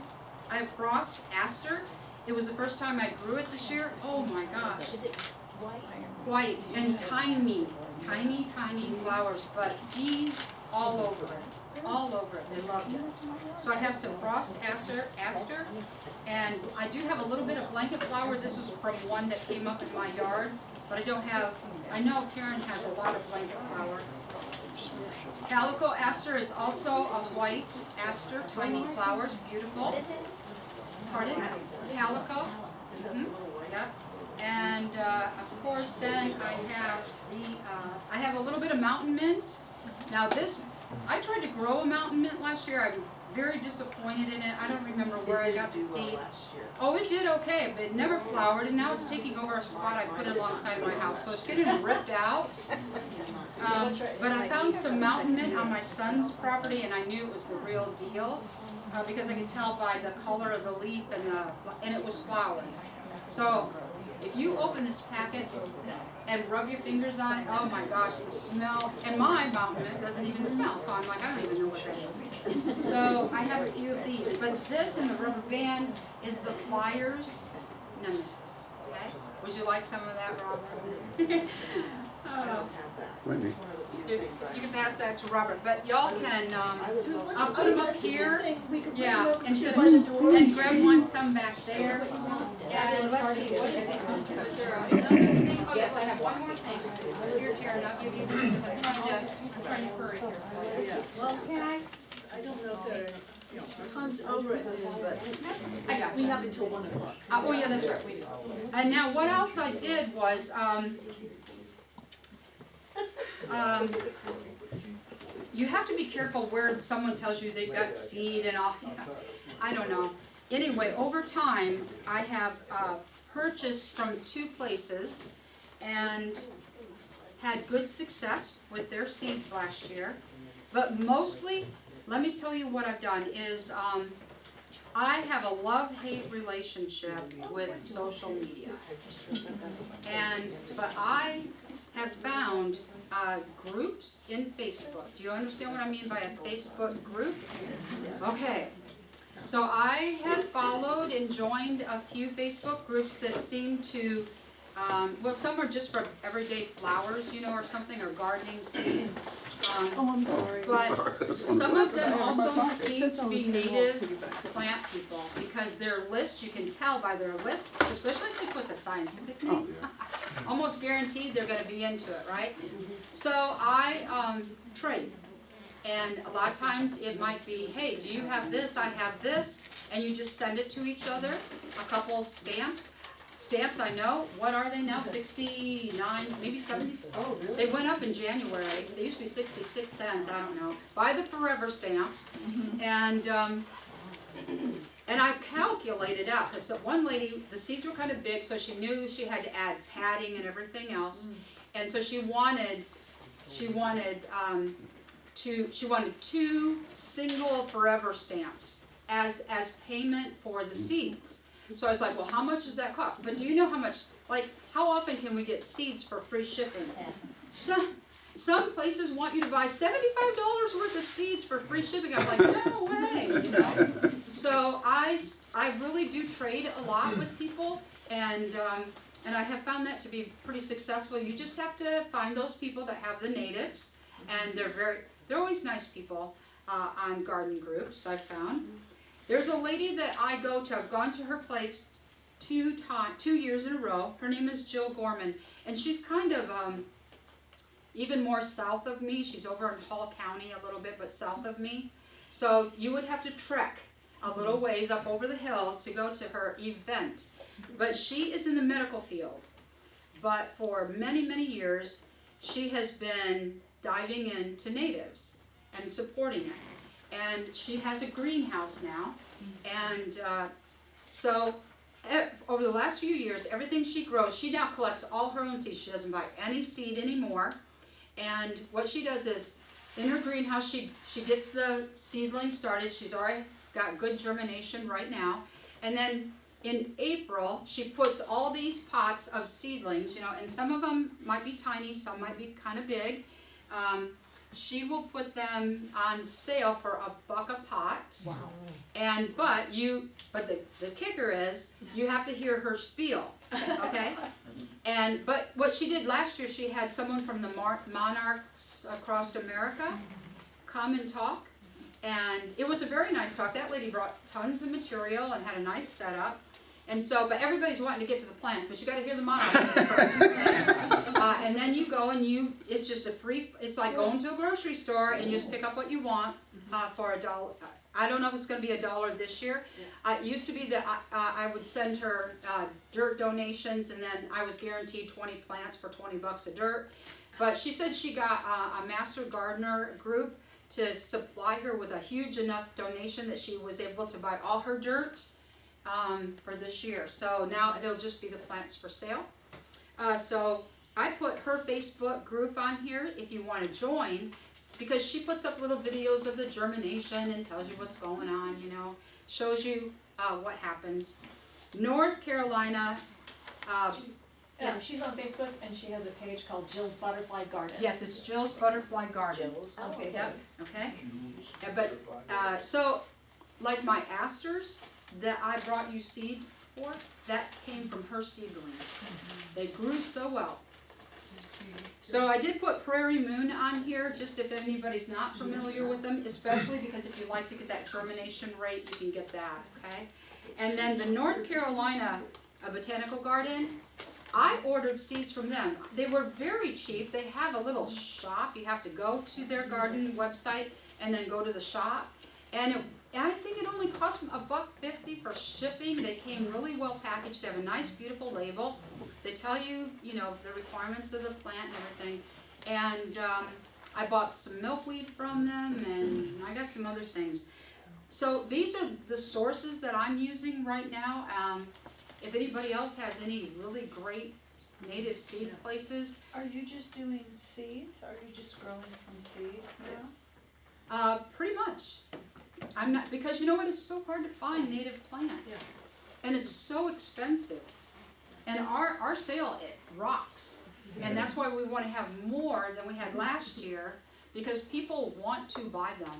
I have frost aster. It was the first time I grew it this year. Oh my gosh. Is it white? White and tiny flowers, but bees all over it, they loved it. So I have some frost aster, and I do have a little bit of blanket flower. This was from one that came up in my yard, but I don't have, I know Teryn has a lot of blanket flower. Calico aster is also a white aster, tiny flowers, beautiful. What is it? Pardon? Calico. Yep. And of course, then I have a little bit of mountain mint. Now this, I tried to grow a mountain mint last year. I'm very disappointed in it. I don't remember where I got the seed. Oh, it did okay, but it never flowered, and now it's taking over a spot I put alongside my house, so it's getting ripped out. But I found some mountain mint on my son's property, and I knew it was the real deal because I could tell by the color of the leaf and it was flowering. So if you open this packet and rub your fingers on it, oh my gosh, the smell, and my mountain mint doesn't even smell, so I'm like, I don't even know what that is. So I have a few of these, but this in the rubber band is the Flyers nemesis, okay? Would you like some of that, Robert? Wendy. You can pass that to Robert, but y'all can, I'll put them up here, yeah, and Greg wants some back there. And let's see, what is this? Is there another thing? Oh, yes, I have one more thing. Here, Teryn, I'll give you this, because I'm trying to hurry here. Well, I don't know if there comes over at noon, but I got we you. have until 1 o'clock. Oh, yeah, that's right, we do. And now, what else I did was, you have to be careful where someone tells you they've got seed and all, I don't know. Anyway, over time, I have purchased from 2 places and had good success with their seeds last year. But mostly, let me tell you what I've done is I have a love-hate relationship with social media. But I have found groups in Facebook. Do you understand what I mean by a Facebook group? Okay. So I have followed and joined a few Facebook groups that seem to, well, some are just for everyday flowers, you know, or something, or gardening seeds. I'm sorry. But some of them also seem to be native plant people, because their list, you can tell by their list, especially if they put the scientific name, almost guaranteed they're gonna be into it, right? So I trade. And a lot of times it might be, hey, do you have this? I have this. And you just send it to each other, a couple stamps. Stamps, I know, what are they now, 69, maybe 70? Oh, really? They went up in January, they used to be 66 cents, I don't know. Buy the forever stamps, and I calculated out, because one lady, the seeds were kind of big, so she knew she had to add padding and everything else. And so she wanted 2 single forever stamps as payment for the seeds. So I was like, well, how much does that cost? But do you know how much, like, how often can we get seeds for free shipping? Some places want you to buy $75 worth of seeds for free shipping. I'm like, no way, you know. So I really do trade a lot with people, and I have found that to be pretty successful. You just have to find those people that have the natives, and they're always nice people on garden groups, I've found. There's a lady that I go to, I've gone to her place 2 years in a row. Her name is Jill Gorman, and she's kind of even more south of me. She's over in Hall County a little bit, but south of me. So you would have to trek a little ways up over the hill to go to her event. But she is in the medical field. But for many, many years, she has been diving into natives and supporting it. And she has a greenhouse now, and so over the last few years, everything she grows, she now collects all her own seeds. She doesn't buy any seed anymore, and what she does is, in her greenhouse, she gets the seedling started. She's already got good germination right now, and then in April, she puts all these pots of seedlings, you know, and some of them might be tiny, some might be kind of big. She will put them on sale for $1 a pot. Wow. But the kicker is you have to hear her spiel, okay? But what she did last year, she had someone from the Monarchs Across America come and talk, and it was a very nice talk. That lady brought tons of material and had a nice setup, And so, but everybody's wanting to get to the plants, but you gotta hear the monologue first. And then you go and it's just a free, it's like going to a grocery store and you just pick up what you want, for $1. I don't know if it's gonna be $1 this year. It used to be that I would send her, dirt donations, and then I was guaranteed 20 plants for $20 of dirt. But she said she got a master gardener group to supply her with a huge enough donation that she was able to buy all her dirt for this year. So now it'll just be the plants for sale. So I put her Facebook group on here if you want to join, because she puts up little videos of the germination and tells you what's going on, you know, shows you what happens. North Carolina. Yeah, she's on Facebook and she has a page called Jill's Butterfly Garden. Yes, it's Jill's Butterfly Garden. On Facebook. Yep, okay. Yeah, but, so, like my asters that I brought you seed for, that came from her seedlings. They grew so well. So I did put Prairie Moon on here, just if anybody's not familiar with them, especially because if you like to get that germination rate, you can get that, okay? And then the North Carolina Botanical Garden, I ordered seeds from them. They were very cheap. They have a little shop. You have to go to their garden website and then go to the shop. And I think it only cost them $1.50 for shipping. They came really well packaged. They have a nice, beautiful label. They tell you, you know, the requirements of the plant and everything. And I bought some milkweed from them, and I got some other things. So these are the sources that I'm using right now. If anybody else has any really great native seed places. Are you just doing seeds? Are you just growing from seeds now? Pretty much. I'm not, because you know what, it's so hard to find native plants. And it's so expensive. And our sale, it rocks. And that's why we want to have more than we had last year, because people want to buy them.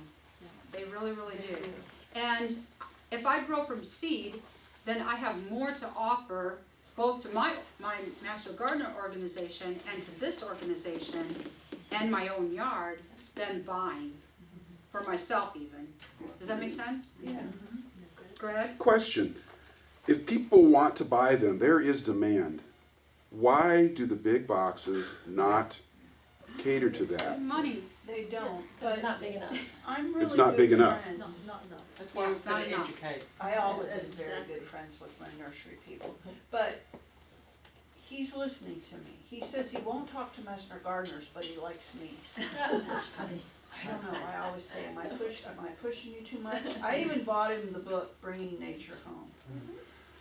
They really, really do. And if I grow from seed, then I have more to offer both to my Master Gardener organization and to this organization and my own yard than buying for myself even. Does that make sense? Yeah. Greg? Question. If people want to buy them, there is demand. Why do the big boxes not cater to that? Money. They don't, It's but not big enough. I'm really It's not good big enough. friends. Not enough. That's why we've got to educate. I always That's was very exactly. good friends with my nursery people, but he's listening to me. He says he won't talk to master gardeners, but he likes me. That's funny. I don't know, I always say, am I pushing you too much? I even bought him the book, Bringing Nature Home,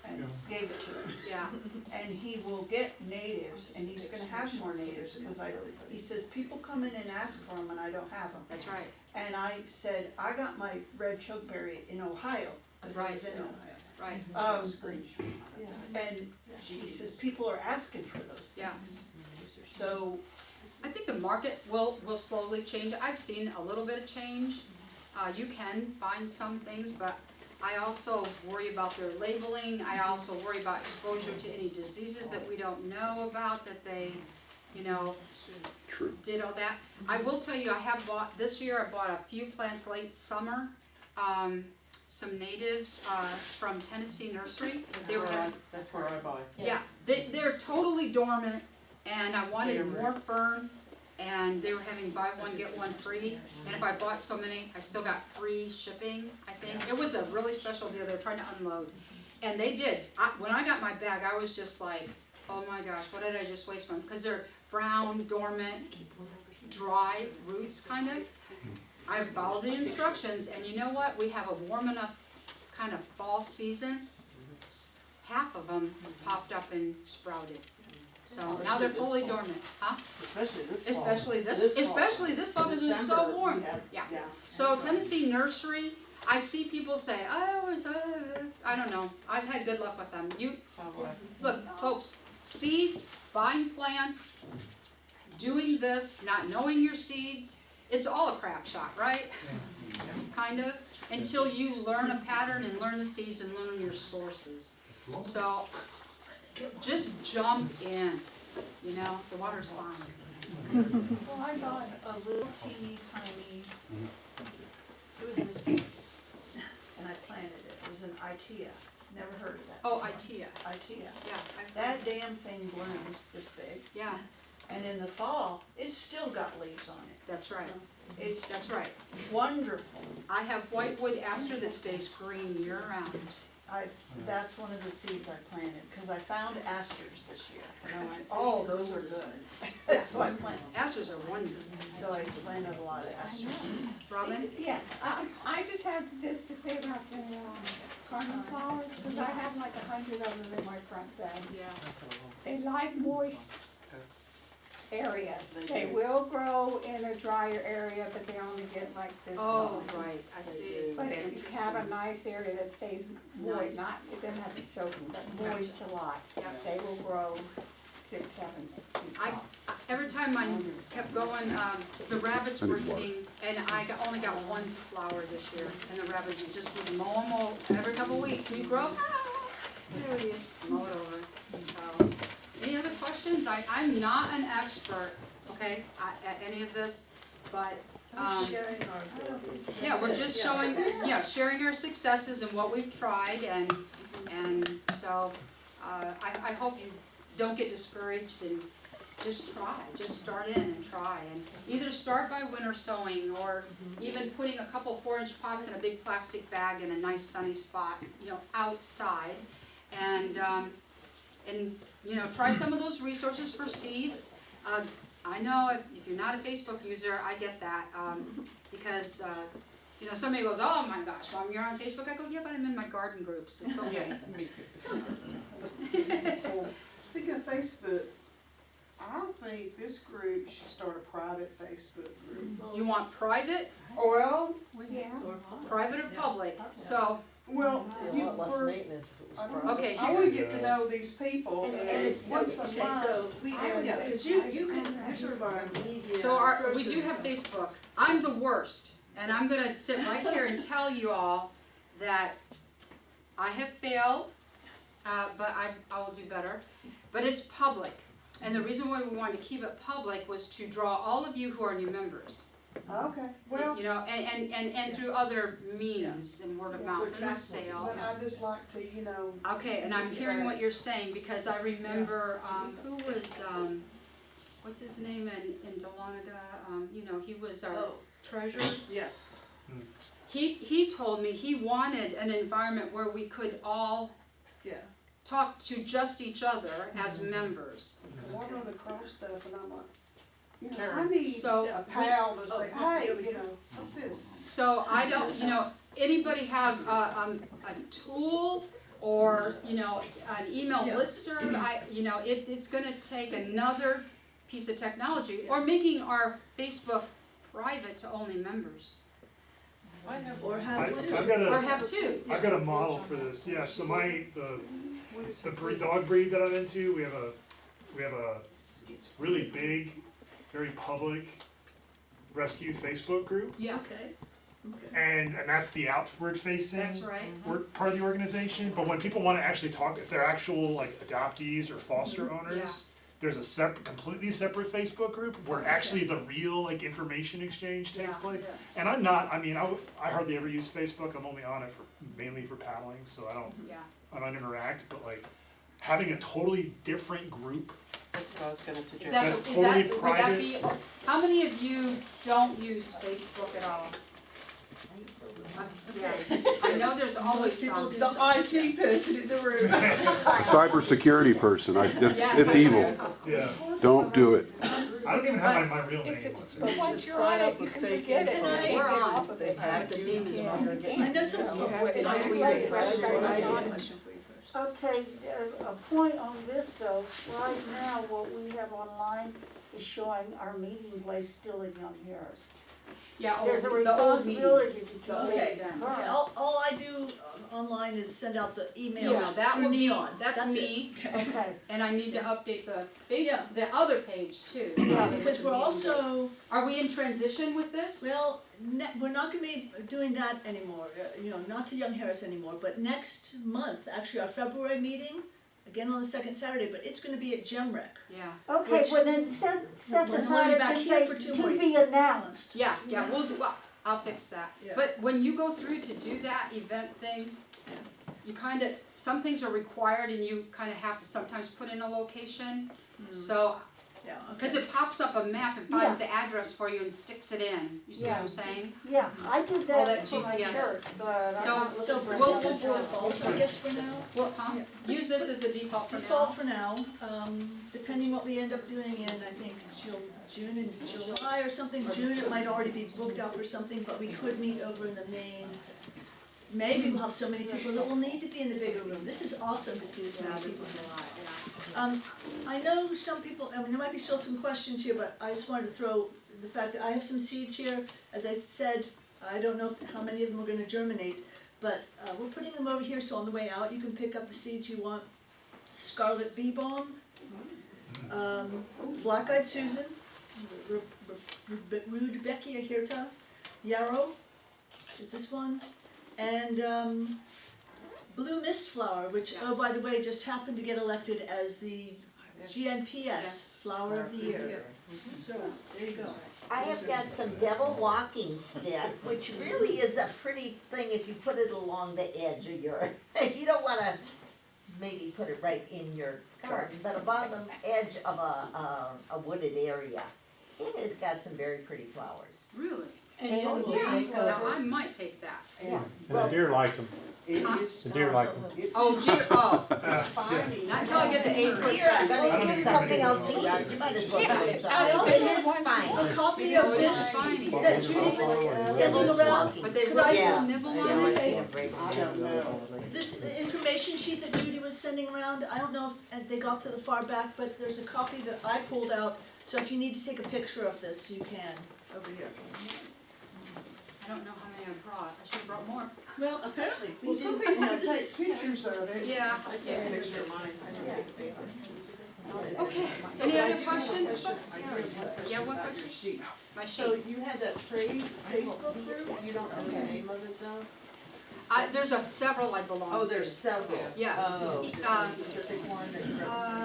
and gave it to him. Yeah. And he will get natives, and he's gonna have more natives, because he says, people come in and ask for them, and I don't have them. That's right. And I said, I got my red chokeberry in Ohio, because I was in Ohio. Right. And he says, people are asking for those things. Yeah. So, I think the market will slowly change. I've seen a little bit of change. You can find some things, but I also worry about their labeling. I also worry about exposure to any diseases that we don't know about, that they, you know, True. did all that. I will tell you, this year I bought a few plants late summer. Some natives from Tennessee Nursery. That's where I buy. Yeah, they're totally dormant, and I wanted more fern, and they were having buy one, get one free. And if I bought so many, I still got free shipping, I think. It was a really special deal. They were trying to unload. And they did. When I got my bag, I was just like, oh my gosh, what did I just waste money? Because they're brown, dormant, dry roots, kind of. I followed the instructions, and you know what? We have a warm enough kind of fall season. Half of them popped up and sprouted. So now they're fully dormant, huh? Especially this fall. Especially this fall because it was so warm. Yeah. So Tennessee Nursery, I see people say, I don't know. I've had good luck with them. Look, folks, seeds, buying plants, doing this, not knowing your seeds, it's all a crap shot, right? Kind of, until you learn a pattern and learn the seeds and learn your sources. So just jump in, you know, the water's fine. well, I got a little teeny tiny, it was this big, and I planted it. It was an Ikea. Never heard of that. Oh, before. IKEA, IKEA. yeah. That damn thing bloomed this big, Yeah, and in the fall, it's still got leaves on it. that's right, It's that's right. wonderful. I have whitewood aster that stays green year round. That's one of the seeds I planted, cause I found asters this year, and I went, oh, those are good. So I planted, Asters are wonderful. so I planted a lot of asters. Robin? Yeah, I just have this to say about the garden flowers, because I have like 100 of them in my front bed. Yeah. They like moist areas. They will grow in a drier area, but they only get like this Oh, long. right, I see. But if you have a nice area that stays moist, Nice. not, it doesn't have to be soaking, but moist a lot, Yep. they will grow 6, 7 feet I, tall. every time I kept going, the rabbits were eating, and I only got one to flower this year, and the rabbits just would mow, every couple of weeks, new growth, there it is, mow it over. So, any other questions? I'm not an expert, okay, at any of this, but, Sharing our abilities. yeah, we're just showing, sharing our successes and what we've tried, and so, I hope you don't get discouraged and just try, just start in and try, and either start by winter sowing, or even putting a couple 4-inch pots in a big plastic bag in a nice sunny spot, outside, and try some of those resources for seeds. I know if you're not a Facebook user, I get that, because, somebody goes, oh my gosh, Mom, you're on Facebook? I go, yeah, but I'm in my garden groups, it's okay. Speaking of Facebook, I think this group should start a private Facebook group. You want private, Well, Yeah. private or public, so, well, Be a lot less maintenance if it was private. okay, I wanna get to know these people and once a Okay, month. so we, because you're sort of our media. so we do person. have Facebook. I'm the worst, and I'm gonna sit right here and tell you all that I have failed, but I will do better. But it's public, and the reason why we wanted to keep it public was to draw all of you who are new members. Okay, well, And through other means and word of mouth and the sale. but I just like to, Okay, and I'm hearing what you're saying, because I remember, who was, what's his name in Dahlonega, he was our treasurer. yes. He told me he wanted an environment where we could all Yeah. talk to just each other as members. Cause I run across stuff and I'm like, I Teryn. need So, a pal to say, hey, what's this? So I don't, anybody have a tool or, an email listserv? It's gonna take another piece of technology, or making our Facebook private to only members. Or have two. Or have two. I've got a model for this. Yeah. So the dog breed that I'm into, we have a really big, very public rescue Facebook group, Yeah, Okay. and that's the outward facing. that's right. Part of the organization. But when people want to actually talk, if they're actual adoptees or foster owners, Yeah. there's a completely separate Facebook group where actually the real information exchange takes Yeah. place. And I'm not. I hardly ever use Facebook. I'm only on it mainly for paddling, so Yeah. I don't interact. But having a totally different group. That's what I was gonna Is suggest. that, That's is totally that, would that private. be, how many of you don't use Facebook at all? Yeah, I know there's always some. The IT person in the room. Cybersecurity person, it's evil. Yeah. Don't do it. I don't even have my real name. But once you're on it, you can forget it, you can't get We're on. off of it. But the name is wrong. You can't. I know some people. It's too late for everybody that's on it. Question for you first. Okay, a point on this though, right now, what we have online is showing our meeting place still in Young Harris. Yeah, There's a the old responsibility meetings. to keep The old it Okay, events. current. all I do online is send out the emails Yeah, that through would be, Neon. that's it. me, Okay, and I need to update the Yeah. the other page too. Because we're also, Are we in transition with this? well, we're not gonna be doing that anymore, not to Young Harris anymore, but next month, actually our February meeting, again on the second Saturday, but it's gonna be at Gemrec. Yeah, okay, Which- well then set We're aside only back and here say for 2 to more be announced. yeah, we'll do, I'll fix that. Yeah. But when you go through to do that event thing, you kinda, some things are required and you kinda have to sometimes put in a location. So, Yeah, cause okay. it pops up a map and finds the address for you and sticks it in, you see what I'm saying? Yeah, I did All that that for my GPS. church, but So- I'm not So looking for we'll another just one. default, I guess for now. Well, huh? Use this as the default for now. Default for now, depending what we end up doing in, I think, June and July or something. June, it might already be booked out for something, but we could meet over in the main. Maybe we'll have so many people that will need to be in the bigger room. This is awesome to see this many people. I know some people, I mean, there might be still some questions here, but I just wanted to throw the fact that I have some seeds here. As I said, I don't know how many of them are gonna germinate, but we're putting them over here, so on the way out, you can pick up the seeds you want. Scarlet bee balm, black-eyed Susan, Rudbeckia hirta, yarrow, is this one? And blue mist flower, which, oh, by the way, just happened to get elected as the GNPS Flower of the Year. So, there you go. I have got some devil walking stick, which really is a pretty thing if you put it along the edge of your, you don't wanna maybe put it right in your garden, but about the edge of a wooded area. It has got some very pretty flowers. Really? And Now, I might take that. Yeah. And the deer like them. It Huh? is The deer like them. It's Oh, dear, oh, it's spiny. not until I get the 8-foot Here, I'm fence. gonna give you something else to eat, you might as well have I some. also It is want fine. a copy Because of it is this spiny. that Judy was sending around. But they Could really I- Yeah. will nibble Yeah, on I it? see them breaking I down. don't know. This information sheet that Judy was sending around, I don't know if they got to the far back, but there's a copy that I pulled out. So if you need to take a picture of this, you can, over here. I don't know how many I brought, I should've brought more. Well, apparently, we Well, some didn't people have can this. take pictures of it. Yeah. I can't picture mine. Okay, any other questions, folks? Yeah, what question? My So sheet. you had that trade Facebook group, you don't know the name of it though? There's several I belong to. Oh, there's several. Yes. Oh, is there a specific one that you represent?